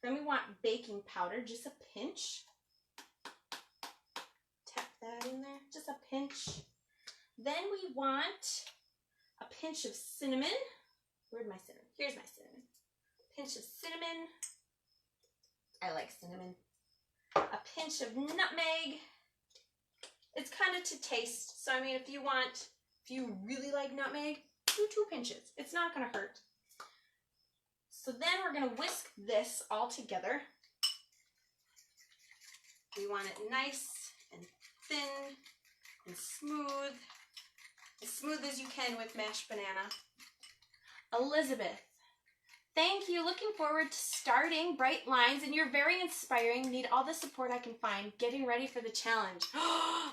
Then we want baking powder, just a pinch. Tap that in there, just a pinch. Then we want a pinch of cinnamon. Where'd my cinnamon? Here's my cinnamon. Pinch of cinnamon. I like cinnamon. A pinch of nutmeg. It's kind of to taste. So I mean, if you really like nutmeg, do 2 pinches. It's not gonna hurt. So then we're gonna whisk this all together. We want it nice and thin and smooth. As smooth as you can with mashed banana. Elizabeth, thank you. Looking forward to starting. Bright lines, and you're very inspiring. Need all the support I can find. Getting ready for the challenge.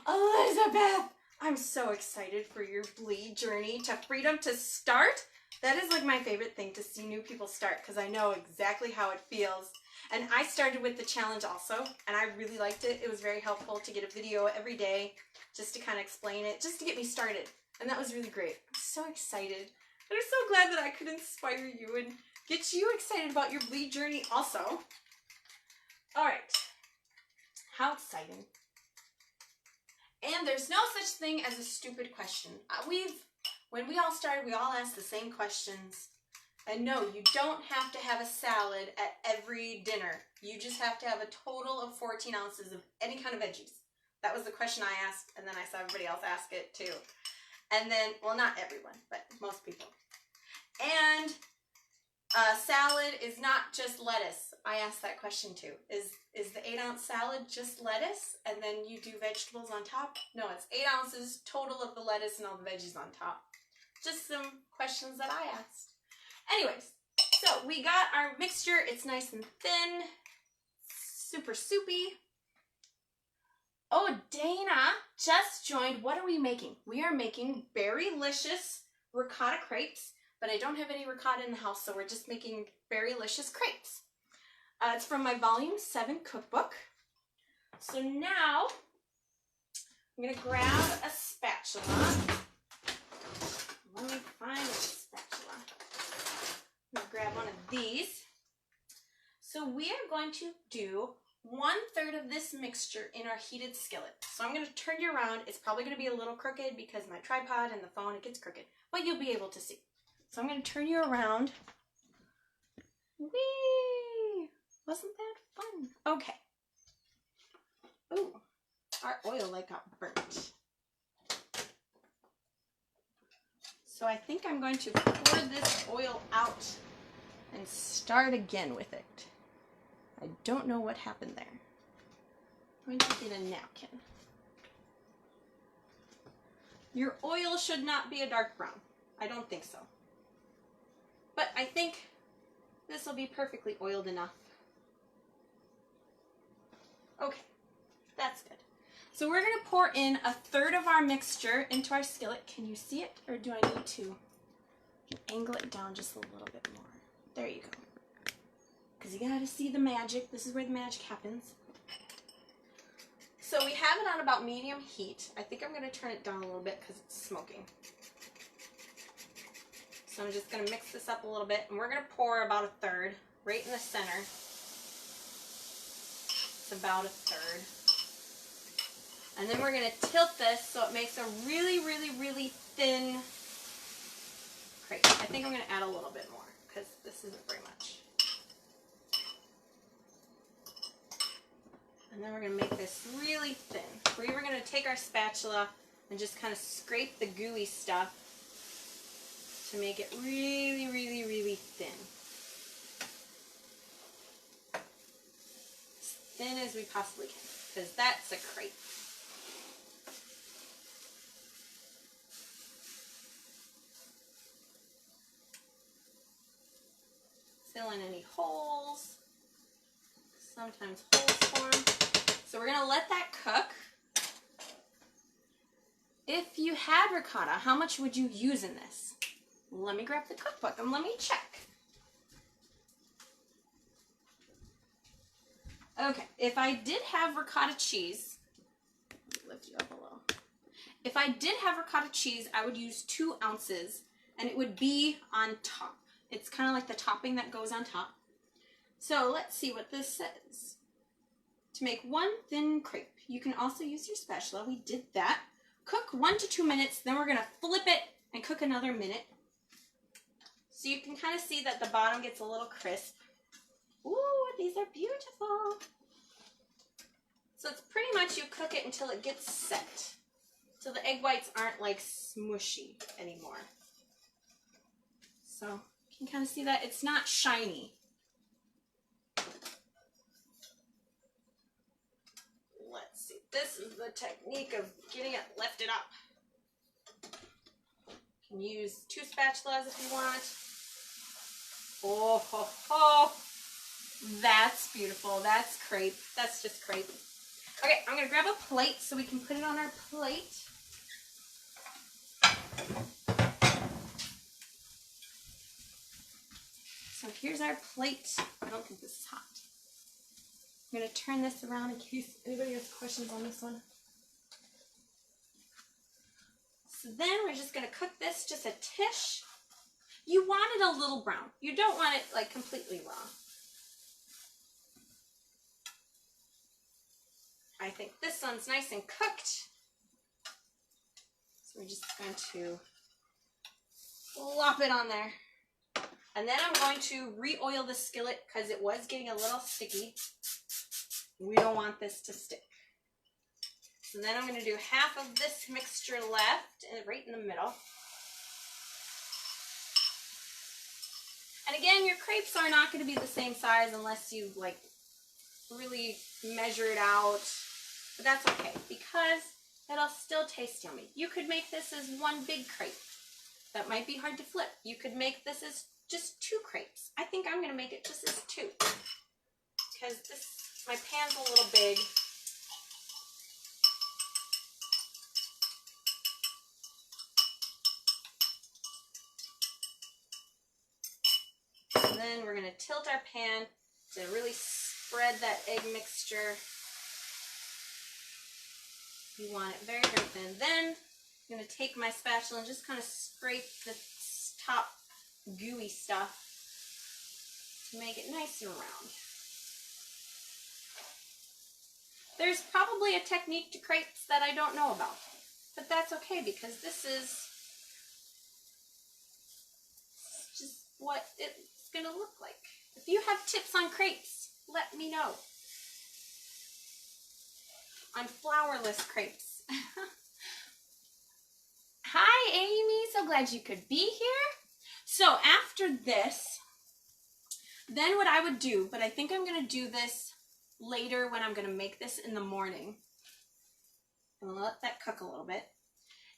Elizabeth, I'm so excited for your bleed journey to freedom to start. That is like my favorite thing, to see new people start, because I know exactly how it feels. And I started with the challenge also, and I really liked it. It was very helpful to get a video every day just to kind of explain it, just to get me started. And that was really great. I'm so excited. I'm so glad that I could inspire you and get you excited about your bleed journey also. All right. How exciting. And there's no such thing as a stupid question. When we all started, we all asked the same questions. And no, you don't have to have a salad at every dinner. You just have to have a total of 14 ounces of any kind of veggies. That was the question I asked, and then I saw everybody else ask it too. And then, well, not everyone, but most people. And salad is not just lettuce. I asked that question too. Is the 8-ounce salad just lettuce and then you do vegetables on top? No, it's 8 ounces total of the lettuce and all the veggies on top. Just some questions that I asked. Anyways, so we got our mixture. It's nice and thin, super soupy. Oh, Dana just joined. What are we making? We are making Berrylicious ricotta crepes, but I don't have any ricotta in the house, so we're just making Berrylicious crepes. It's from my volume 7 cookbook. So now I'm gonna grab a spatula. Let me find a spatula. I'm gonna grab one of these. So we are going to do 1/3 of this mixture in our heated skillet. So I'm going to turn you around. It's probably going to be a little crooked because my tripod and the phone, it gets crooked, but you'll be able to see. So I'm going to turn you around. Whee! Wasn't that fun? Okay. Ooh, our oil like got burnt. So I think I'm going to pour this oil out and start again with it. I don't know what happened there. I'm going to get a napkin. Your oil should not be a dark brown. I don't think so. But I think this will be perfectly oiled enough. Okay, that's good. So we're going to pour in 1/3 of our mixture into our skillet. Can you see it? Or do I need to angle it down just a little bit more? There you go. Because you got to see the magic. This is where the magic happens. So we have it on about medium heat. I think I'm going to turn it down a little bit because it's smoking. So I'm just going to mix this up a little bit. And we're going to pour about 1/3 right in the center. It's about 1/3. And then we're going to tilt this so it makes a really, really, really thin crepe. I think I'm going to add a little bit more because this isn't very much. And then we're going to make this really thin. We're going to take our spatula and just kind of scrape the gooey stuff to make it really, really, really thin. As thin as we possibly can, because that's a crepe. Fill in any holes. Sometimes holes form. So we're going to let that cook. If you had ricotta, how much would you use in this? Let me grab the cookbook and let me check. Okay, if I did have ricotta cheese, let me lift you up a little. If I did have ricotta cheese, I would use 2 ounces and it would be on top. It's kind of like the topping that goes on top. So let's see what this says. To make one thin crepe. You can also use your spatula. We did that. Cook 1 to 2 minutes, then we're going to flip it and cook another minute. So you can kind of see that the bottom gets a little crisp. Ooh, these are beautiful. So it's pretty much you cook it until it gets set. So the egg whites aren't like smushy anymore. So you can kind of see that it's not shiny. Let's see. This is the technique of getting it lifted up. You can use 2 spatulas if you want. Oh, ho, ho. That's beautiful. That's crepe. That's just crepe. Okay, I'm going to grab a plate so we can put it on our plate. So here's our plate. I don't think this is hot. I'm going to turn this around in case anybody has questions on this one. So then we're just going to cook this just a tish. You want it a little brown. You don't want it like completely raw. I think this one's nice and cooked. So we're just going to plop it on there. And then I'm going to re-oil the skillet because it was getting a little sticky. We don't want this to stick. So then I'm going to do half of this mixture left, and right in the middle. And again, your crepes are not going to be the same size unless you like really measure it out. But that's okay because it'll still taste yummy. You could make this as one big crepe. That might be hard to flip. You could make this as just 2 crepes. I think I'm going to make it just as 2 because my pan's a little big. And then we're going to tilt our pan to really spread that egg mixture. You want it very, very thin. Then I'm going to take my spatula and just kind of scrape the top gooey stuff to make it nice and round. There's probably a technique to crepes that I don't know about, but that's okay because this is just what it's going to look like. If you have tips on crepes, let me know. On flourless crepes. Hi, Amy. So glad you could be here. So after this, then what I would do, but I think I'm going to do this later when I'm going to make this in the morning. I'm going to let that cook a little bit.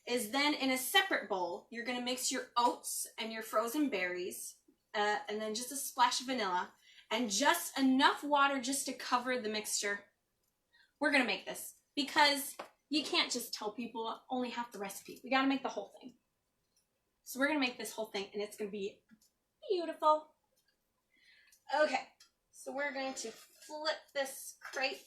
Is then in a separate bowl, you're going to mix your oats and your frozen berries, and then just a splash of vanilla, and just enough water just to cover the mixture. We're going to make this because you can't just tell people only half the recipe. We got to make the whole thing. So we're going to make this whole thing, and it's going to be beautiful. Okay, so we're going to flip this crepe.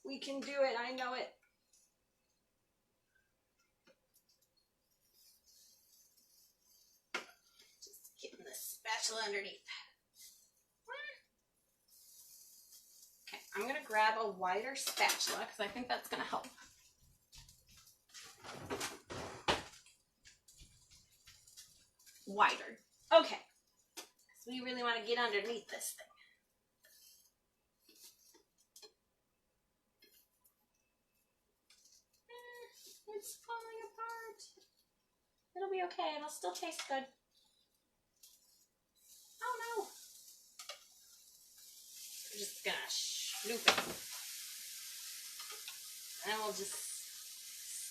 We can do it, I know it. Just getting the spatula underneath. Okay, I'm going to grab a wider spatula because I think that's going to help. Wider. Okay, so we really want to get underneath this thing. It's falling apart. It'll be okay. It'll still taste good. Oh no. We're just gonna snoop it. And then we'll just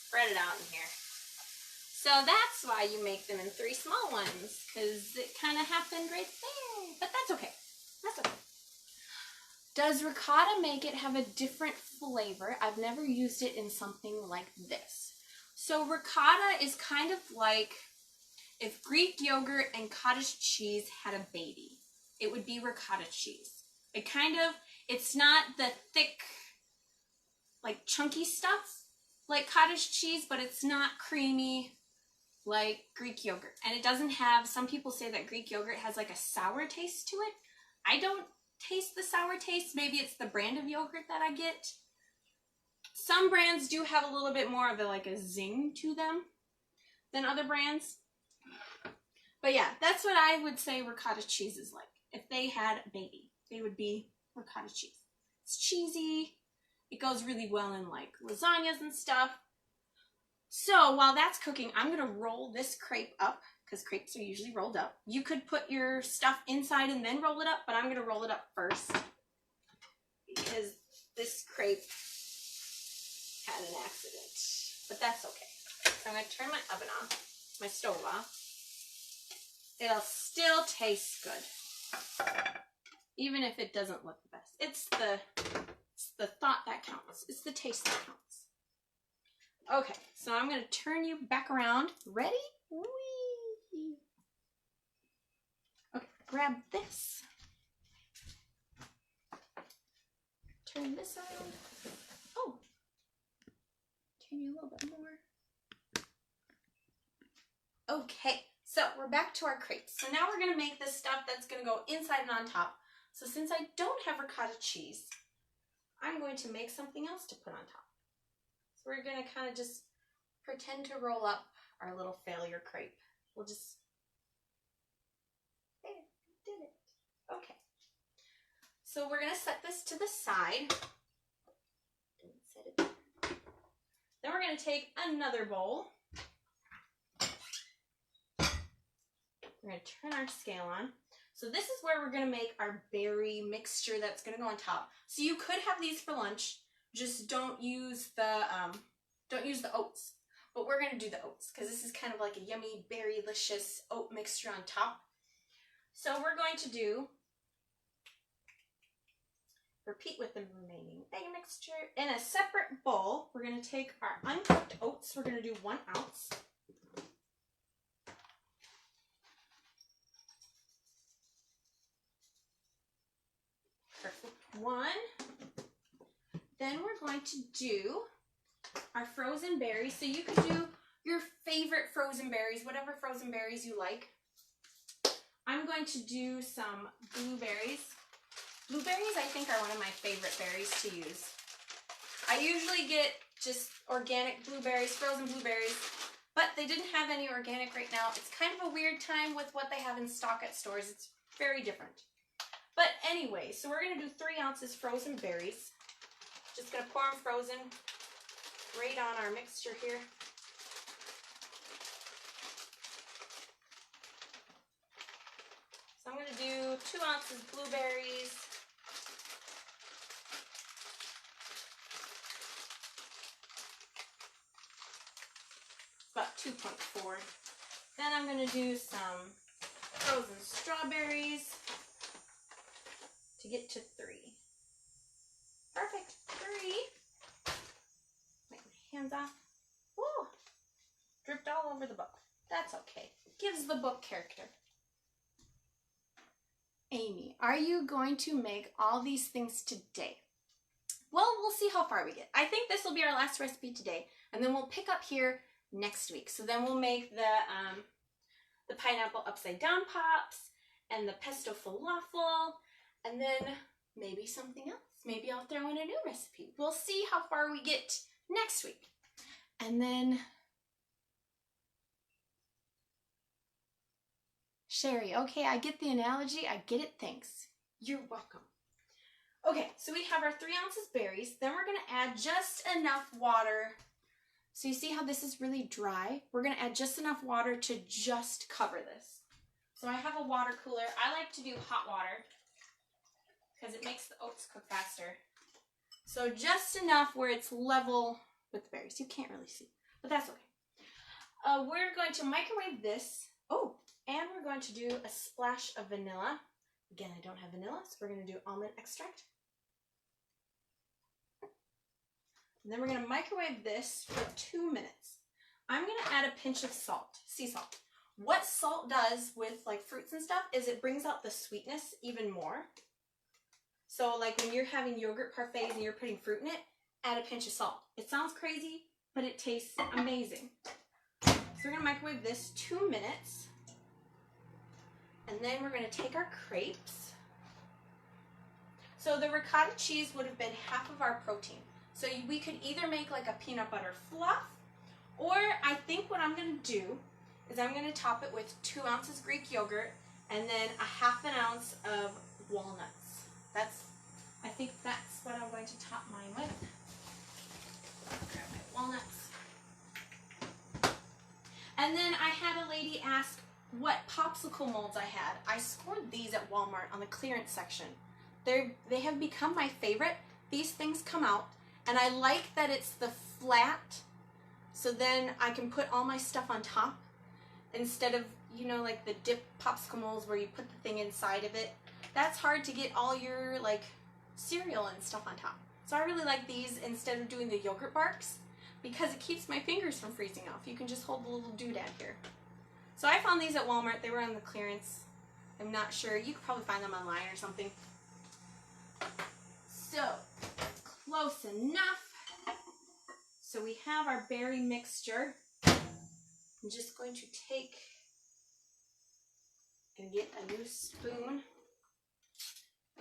spread it out in here. So that's why you make them in 3 small ones, because it kind of happened right there. But that's okay. That's okay. Does ricotta make it have a different flavor? I've never used it in something like this. So ricotta is kind of like if Greek yogurt and cottage cheese had a baby. It would be ricotta cheese. It's not the thick, like chunky stuff like cottage cheese, but it's not creamy like Greek yogurt. And it doesn't have, some people say that Greek yogurt has like a sour taste to it. I don't taste the sour taste. Maybe it's the brand of yogurt that I get. Some brands do have a little bit more of a zing to them than other brands. But yeah, that's what I would say ricotta cheese is like. If they had a baby, they would be ricotta cheese. It's cheesy. It goes really well in like lasagnas and stuff. So while that's cooking, I'm going to roll this crepe up because crepes are usually rolled up. You could put your stuff inside and then roll it up, but I'm going to roll it up first because this crepe had an accident. But that's okay. So I'm going to turn my oven off, my stove off. It'll still taste good, even if it doesn't look the best. It's the thought that counts. It's the taste that counts. Okay, so I'm going to turn you back around. Ready? Whee! Okay, grab this. Turn this around. Oh, turn you a little bit more. Okay, so we're back to our crepes. So now we're going to make this stuff that's going to go inside and on top. So since I don't have ricotta cheese, I'm going to make something else to put on top. So we're going to kind of just pretend to roll up our little failure crepe. We'll just, there, did it. Okay. So we're going to set this to the side. Set it there. Then we're going to take another bowl. We're going to turn our scale on. So this is where we're going to make our berry mixture that's going to go on top. So you could have these for lunch. Just don't use the oats. But we're going to do the oats because this is kind of like a yummy Berrylicious oat mixture on top. So we're going to do, repeat with the remaining egg mixture. In a separate bowl, we're going to take our uncooked oats. We're going to do 1 ounce. Perfect. 1. Then we're going to do our frozen berries. So you can do your favorite frozen berries, whatever frozen berries you like. I'm going to do some blueberries. Blueberries, I think, are one of my favorite berries to use. I usually get just organic blueberries, frozen blueberries, but they didn't have any organic right now. It's kind of a weird time with what they have in stock at stores. It's very different. But anyway, so we're going to do 3 ounces frozen berries. Just going to pour them frozen right on our mixture here. So I'm going to do 2 ounces blueberries. About 2.4. Then I'm going to do some frozen strawberries to get to 3. Perfect. 3. Wipe my hands off. Woo! Dripped all over the book. That's okay. Gives the book character. Amy, are you going to make all these things today? Well, we'll see how far we get. I think this will be our last recipe today, and then we'll pick up here next week. So then we'll make the pineapple upside down pops and the pesto falafel, and then maybe something else. Maybe I'll throw in a new recipe. We'll see how far we get next week. And then Sherry, okay, I get the analogy. I get it. Thanks. You're welcome. Okay, so we have our 3 ounces berries. Then we're going to add just enough water. So you see how this is really dry? We're going to add just enough water to just cover this. So I have a water cooler. I like to do hot water because it makes the oats cook faster. So just enough where it's level with the berries. You can't really see, but that's okay. We're going to microwave this. Oh, and we're going to do a splash of vanilla. Again, I don't have vanilla, so we're going to do almond extract. And then we're going to microwave this for 2 minutes. I'm going to add a pinch of salt, sea salt. What salt does with like fruits and stuff is it brings out the sweetness even more. So like when you're having yogurt parfaits and you're putting fruit in it, add a pinch of salt. It sounds crazy, but it tastes amazing. So we're gonna microwave this 2 minutes. And then we're gonna take our crepes. So the ricotta cheese would have been half of our protein. So we could either make like a peanut butter fluff, or I think what I'm gonna do is I'm gonna top it with 2 ounces Greek yogurt and then a ½ ounce of walnuts. I think that's what I'm going to top mine with. Grab my walnuts. And then I had a lady ask what popsicle molds I had. I scored these at Walmart on the clearance section. They have become my favorite. These things come out, and I like that it's the flat, so then I can put all my stuff on top instead of, you know, like the dip popsicle molds where you put the thing inside of it. That's hard to get all your like cereal and stuff on top. So I really like these instead of doing the yogurt barks because it keeps my fingers from freezing off. You can just hold the little doodad here. So I found these at Walmart. They were on the clearance. I'm not sure. You could probably find them online or something. So, close enough. So we have our berry mixture. I'm just going to take and get a new spoon.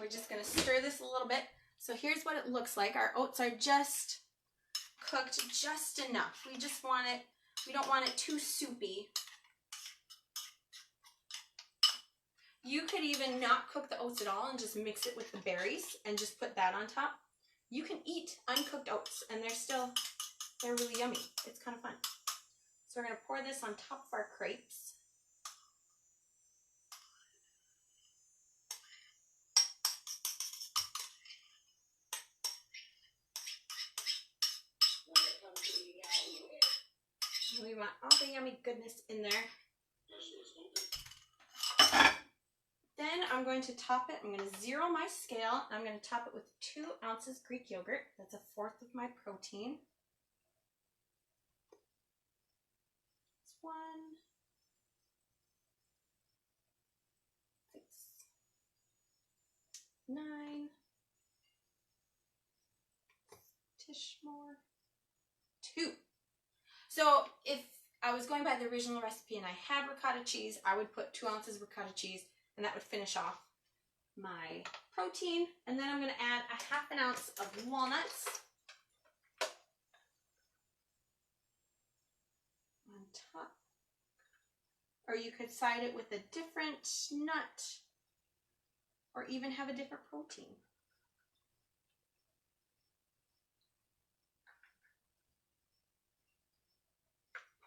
We're just going to stir this a little bit. So here's what it looks like. Our oats are just cooked just enough. We don't want it too soupy. You could even not cook the oats at all and just mix it with the berries and just put that on top. You can eat uncooked oats and they're really yummy. It's kind of fun. So we're going to pour this on top of our crepes. We want all the yummy goodness in there. Then I'm going to top it. I'm going to zero my scale. I'm going to top it with 2 ounces Greek yogurt. That's 1/4 of my protein. That's 1, 6, 9, tish more, 2. So if I was going by the original recipe and I had ricotta cheese, I would put 2 ounces ricotta cheese, and that would finish off my protein. And then I'm going to add a ½ ounce of walnuts on top. Or you could side it with a different nut, or even have a different protein.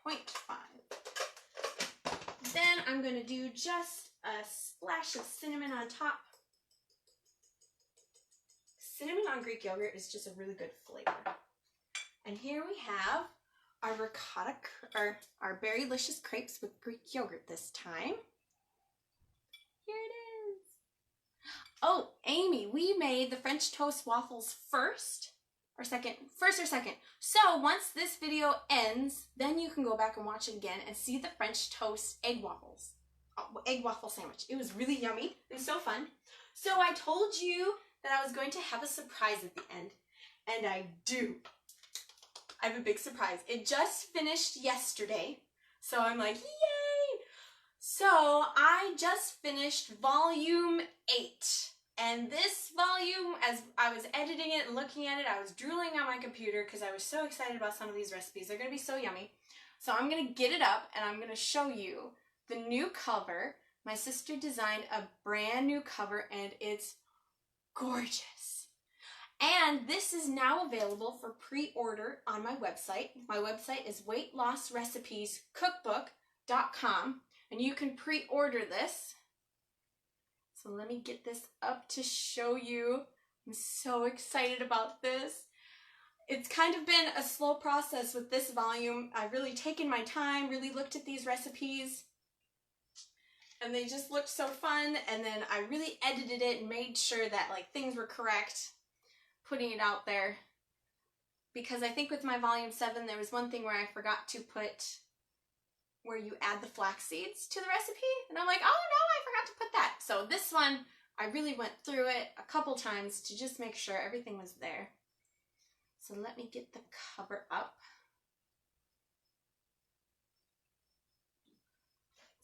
.5. Then I'm going to do just a splash of cinnamon on top. Cinnamon on Greek yogurt is just a really good flavor. And here we have our ricotta, or our Berrylicious crepes with Greek yogurt this time. Here it is. Oh, Amy, we made the French toast waffles first or second. So once this video ends, then you can go back and watch it again and see the French toast egg waffles. Egg waffle sandwich. It was really yummy. It was so fun. So I told you that I was going to have a surprise at the end, and I do. I have a big surprise. It just finished yesterday, so I'm like, yay! So I just finished volume 8, and this volume, as I was editing it and looking at it, I was drooling on my computer because I was so excited about some of these recipes. They're going to be so yummy. So I'm going to get it up, and I'm going to show you the new cover. My sister designed a brand new cover, and it's gorgeous. And this is now available for pre-order on my website. My website is weightlossrecipescookbook.com, and you can pre-order this. So let me get this up to show you. I'm so excited about this. It's kind of been a slow process with this volume. I've really taken my time, really looked at these recipes, and they just looked so fun. And then I really edited it and made sure that like things were correct, putting it out there. Because I think with my volume 7, there was one thing where I forgot to put where you add the flax seeds to the recipe. And I'm like, oh no, I forgot to put that. So this one, I really went through it a couple times to just make sure everything was there. So let me get the cover up.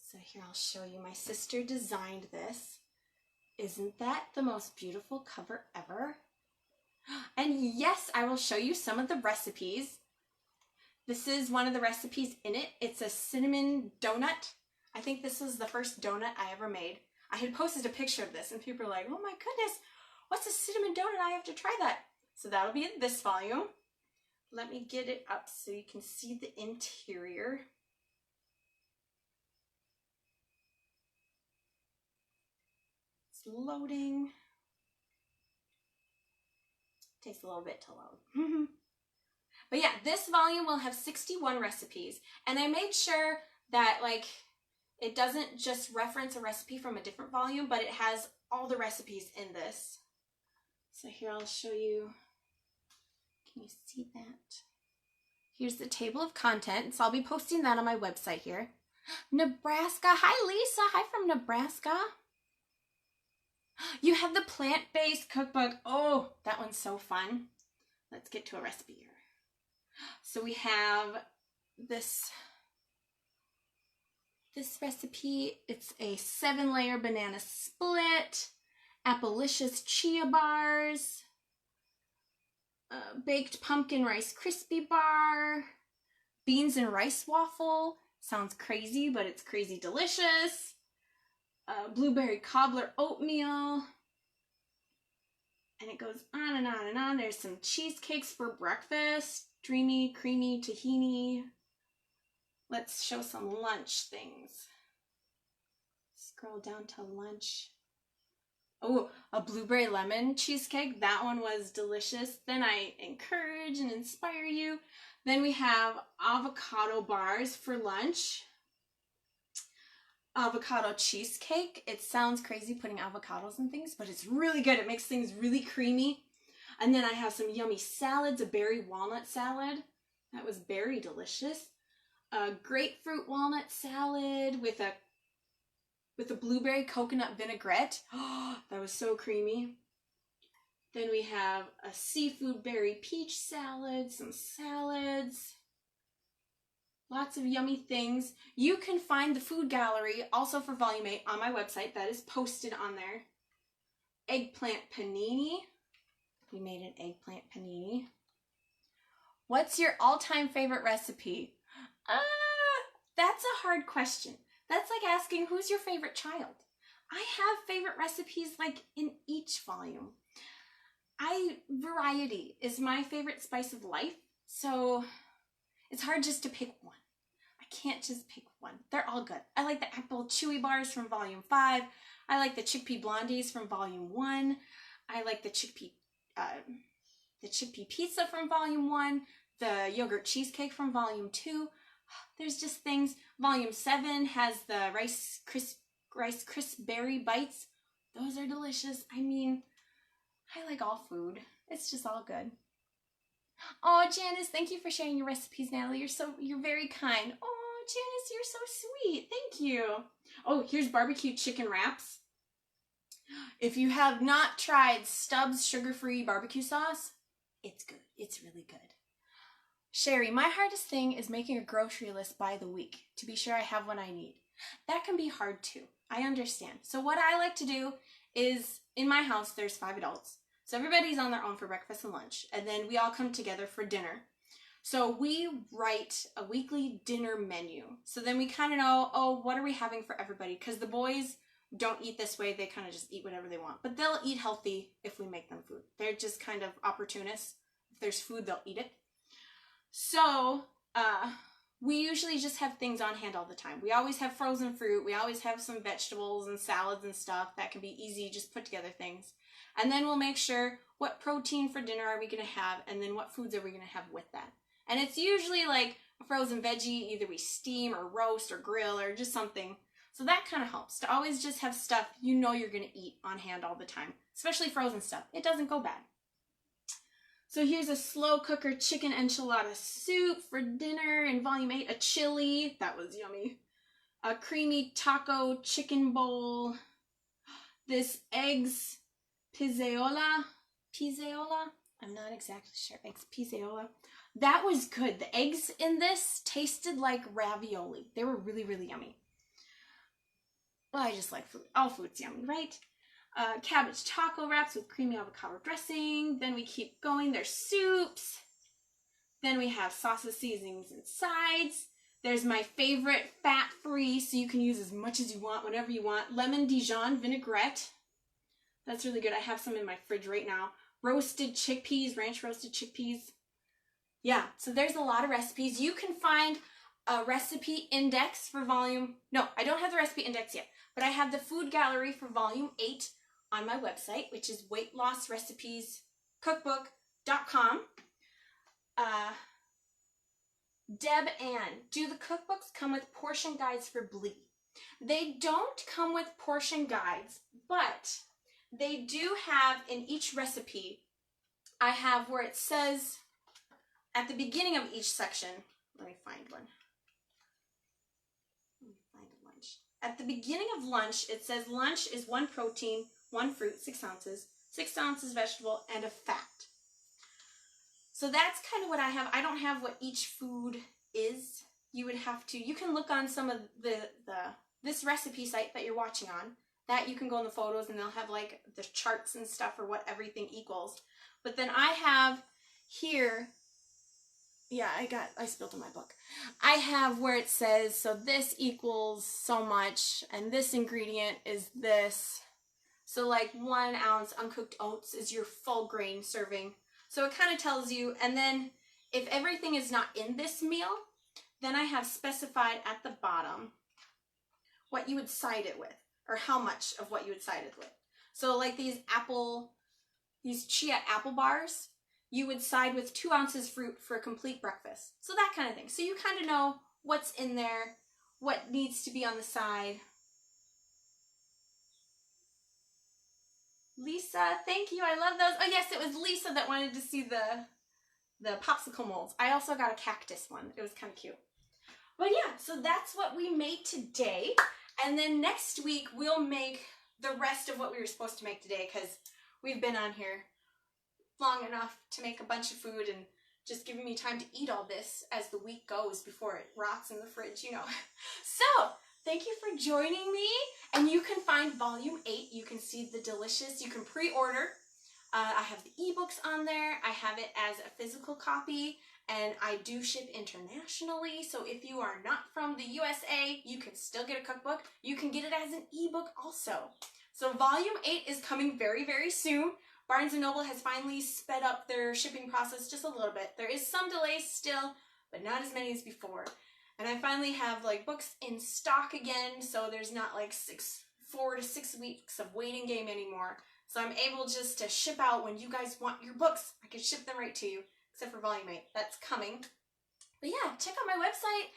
So here I'll show you. My sister designed this. Isn't that the most beautiful cover ever? And yes, I will show you some of the recipes. This is one of the recipes in it. It's a cinnamon donut. I think this was the first donut I ever made. I had posted a picture of this and people are like, oh my goodness, what's a cinnamon donut? I have to try that. So that'll be in this volume. Let me get it up so you can see the interior. It's loading. Takes a little bit to load. But yeah, this volume will have 61 recipes. And I made sure that it doesn't just reference a recipe from a different volume, but it has all the recipes in this. So here I'll show you. Can you see that? Here's the table of contents. I'll be posting that on my website here. Nebraska. Hi, Lisa. Hi from Nebraska. You have the plant-based cookbook. Oh, that one's so fun. Let's get to a recipe here. So we have this recipe. It's a 7-layer banana split, Berrylicious chia bars, baked pumpkin rice crispy bar, beans and rice waffle. Sounds crazy, but it's crazy delicious. Blueberry cobbler oatmeal. And it goes on and on and on. There's some cheesecakes for breakfast. Dreamy, creamy tahini. Let's show some lunch things. Scroll down to lunch. Oh, a blueberry lemon cheesecake. That one was delicious. Then I encourage and inspire you. Then we have avocado bars for lunch. Avocado cheesecake. It sounds crazy putting avocados and things, but it's really good. It makes things really creamy. And then I have some yummy salads, a berry walnut salad. That was very delicious. A grapefruit walnut salad with a blueberry coconut vinaigrette. Oh, that was so creamy. Then we have a seafood berry peach salad, some salads. Lots of yummy things. You can find the food gallery also for Volume 8 on my website. That is posted on there. Eggplant panini. We made an eggplant panini. What's your all-time favorite recipe? That's a hard question. That's like asking who's your favorite child. I have favorite recipes in each volume. Variety is my favorite spice of life, so it's hard just to pick one. I can't just pick one. They're all good. I like the apple chewy bars from Volume 5. I like the chickpea blondies from Volume 1. I like the chickpea pizza from Volume 1. The yogurt cheesecake from Volume 2. There's just things. Volume 7 has the rice crisp berry bites. Those are delicious. I mean, I like all food. It's just all good. Oh, Janice, thank you for sharing your recipes, Natalie. You're very kind. Oh, Janice, you're so sweet. Thank you. Oh, here's barbecue chicken wraps. If you have not tried Stubbs sugar-free barbecue sauce, it's good. It's really good. Sherry, my hardest thing is making a grocery list by the week to be sure I have what I need. That can be hard too. I understand. So what I like to do is, in my house, there's 5 adults. So everybody's on their own for breakfast and lunch, and then we all come together for dinner. So we write a weekly dinner menu. So then we kind of know, oh, what are we having for everybody? Because the boys don't eat this way. They kind of just eat whatever they want. But they'll eat healthy if we make them food. They're just kind of opportunists. If there's food, they'll eat it. So we usually just have things on hand all the time. We always have frozen fruit. We always have some vegetables and salads and stuff. That can be easy, just put together things. And then we'll make sure what protein for dinner are we going to have, and then what foods are we going to have with that. And it's usually like a frozen veggie, either we steam or roast or grill or just something. So that kind of helps to always just have stuff you know you're going to eat on hand all the time, especially frozen stuff. It doesn't go bad. So here's a slow cooker chicken enchilada soup for dinner in Volume 8, a chili, that was yummy, a creamy taco chicken bowl, this eggs pizzeola, I'm not exactly sure, eggs pizzeola. That was good. The eggs in this tasted like ravioli. They were really, really yummy. Well, I just like food. All food's yummy, right? Cabbage taco wraps with creamy avocado dressing. Then we keep going. There's soups. Then we have sauces, seasonings, and sides. There's my favorite fat-free, so you can use as much as you want, whatever you want. Lemon Dijon vinaigrette. That's really good. I have some in my fridge right now. Roasted chickpeas, ranch roasted chickpeas. Yeah, so there's a lot of recipes. You can find a recipe index for volume. No, I don't have the recipe index yet, but I have the food gallery for volume 8 on my website, which is weightlossrecipescookbook.com. Deb Ann, do the cookbooks come with portion guides for Blee? They don't come with portion guides, but they do have in each recipe, I have where it says at the beginning of each section, let me find one. Let me find a lunch. At the beginning of lunch, it says lunch is 1 protein, 1 fruit, 6 ounces, 6 ounces vegetable, and a fat. So that's kind of what I have. I don't have what each food is. You would have to, you can look on some of this recipe site that you're watching on. That you can go in the photos and they'll have like the charts and stuff for what everything equals. But then I have here, yeah, I spilled in my book. I have where it says, so this equals so much and this ingredient is this. So like 1 ounce uncooked oats is your full grain serving. So it kind of tells you, and then if everything is not in this meal, then I have specified at the bottom what you would side it with, or how much of what you would side it with. So like these chia apple bars, you would side with 2 ounces fruit for a complete breakfast. So that kind of thing. So you kind of know what's in there, what needs to be on the side. Lisa, thank you. I love those. Oh yes, it was Lisa that wanted to see the popsicle molds. I also got a cactus one. It was kind of cute. But yeah, so that's what we made today. And then next week we'll make the rest of what we were supposed to make today because we've been on here long enough to make a bunch of food and just giving me time to eat all this as the week goes before it rots in the fridge, you know. So, thank you for joining me. And you can find volume 8. You can see the delicious. You can pre-order. I have the ebooks on there. I have it as a physical copy. And I do ship internationally. So if you are not from the USA, you can still get a cookbook. You can get it as an ebook also. So volume 8 is coming very, very soon. Barnes & Noble has finally sped up their shipping process just a little bit. There is some delays still, but not as many as before. And I finally have like books in stock again, so there's not like 4 to 6 weeks of waiting game anymore. So I'm able just to ship out when you guys want your books. I can ship them right to you, except for volume 8. That's coming. But yeah, check out my website.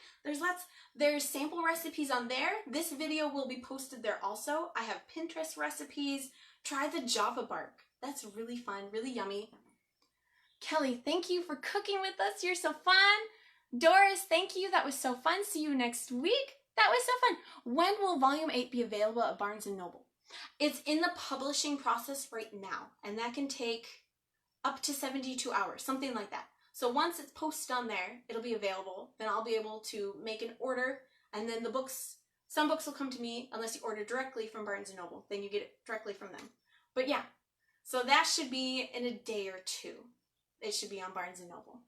There's sample recipes on there. This video will be posted there also. I have Pinterest recipes. Try the Java bark. That's really fun, really yummy. Kelly, thank you for cooking with us. You're so fun. Doris, thank you. That was so fun. See you next week. That was so fun. When will volume 8 be available at Barnes & Noble? It's in the publishing process right now, and that can take up to 72 hours, something like that. So once it's posted on there, it'll be available. Then I'll be able to make an order, and then the books, some books will come to me unless you order directly from Barnes & Noble. Then you get it directly from them. But yeah, so that should be in a day or two. It should be on Barnes & Noble.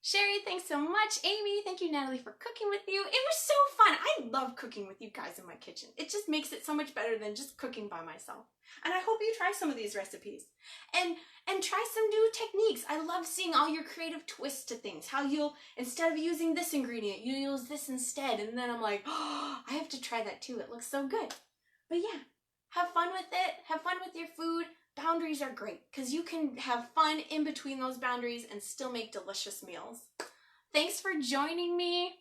Sherry, thanks so much. Amy, thank you, Natalie, for cooking with you. It was so fun. I love cooking with you guys in my kitchen. It just makes it so much better than just cooking by myself. And I hope you try some of these recipes. And try some new techniques. I love seeing all your creative twists to things. How you'll, instead of using this ingredient, you use this instead. And then I'm like, oh, I have to try that too. It looks so good. But yeah, have fun with it. Have fun with your food. Boundaries are great because you can have fun in between those boundaries and still make delicious meals. Thanks for joining me.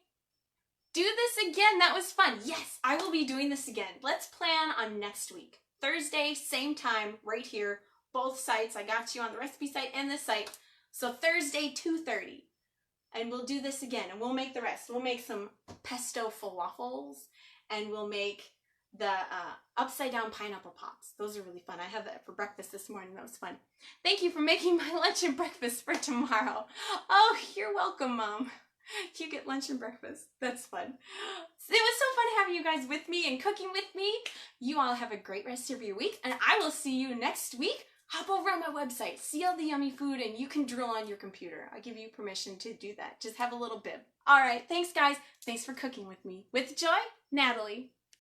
Do this again. That was fun. Yes, I will be doing this again. Let's plan on next week. Thursday, same time, right here. Both sites. I got you on the recipe site and this site. So Thursday, 2:30. And we'll do this again and we'll make the rest. We'll make some pesto falafels and we'll make the upside down pineapple pops. Those are really fun. I had that for breakfast this morning. That was fun. Thank you for making my lunch and breakfast for tomorrow. Oh, you're welcome, Mom. You get lunch and breakfast. That's fun. It was so fun having you guys with me and cooking with me. You all have a great rest of your week, and I will see you next week. Hop over on my website, see all the yummy food, and you can drill on your computer. I give you permission to do that. Just have a little bib. All right, thanks guys. Thanks for cooking with me. With joy, Natalie.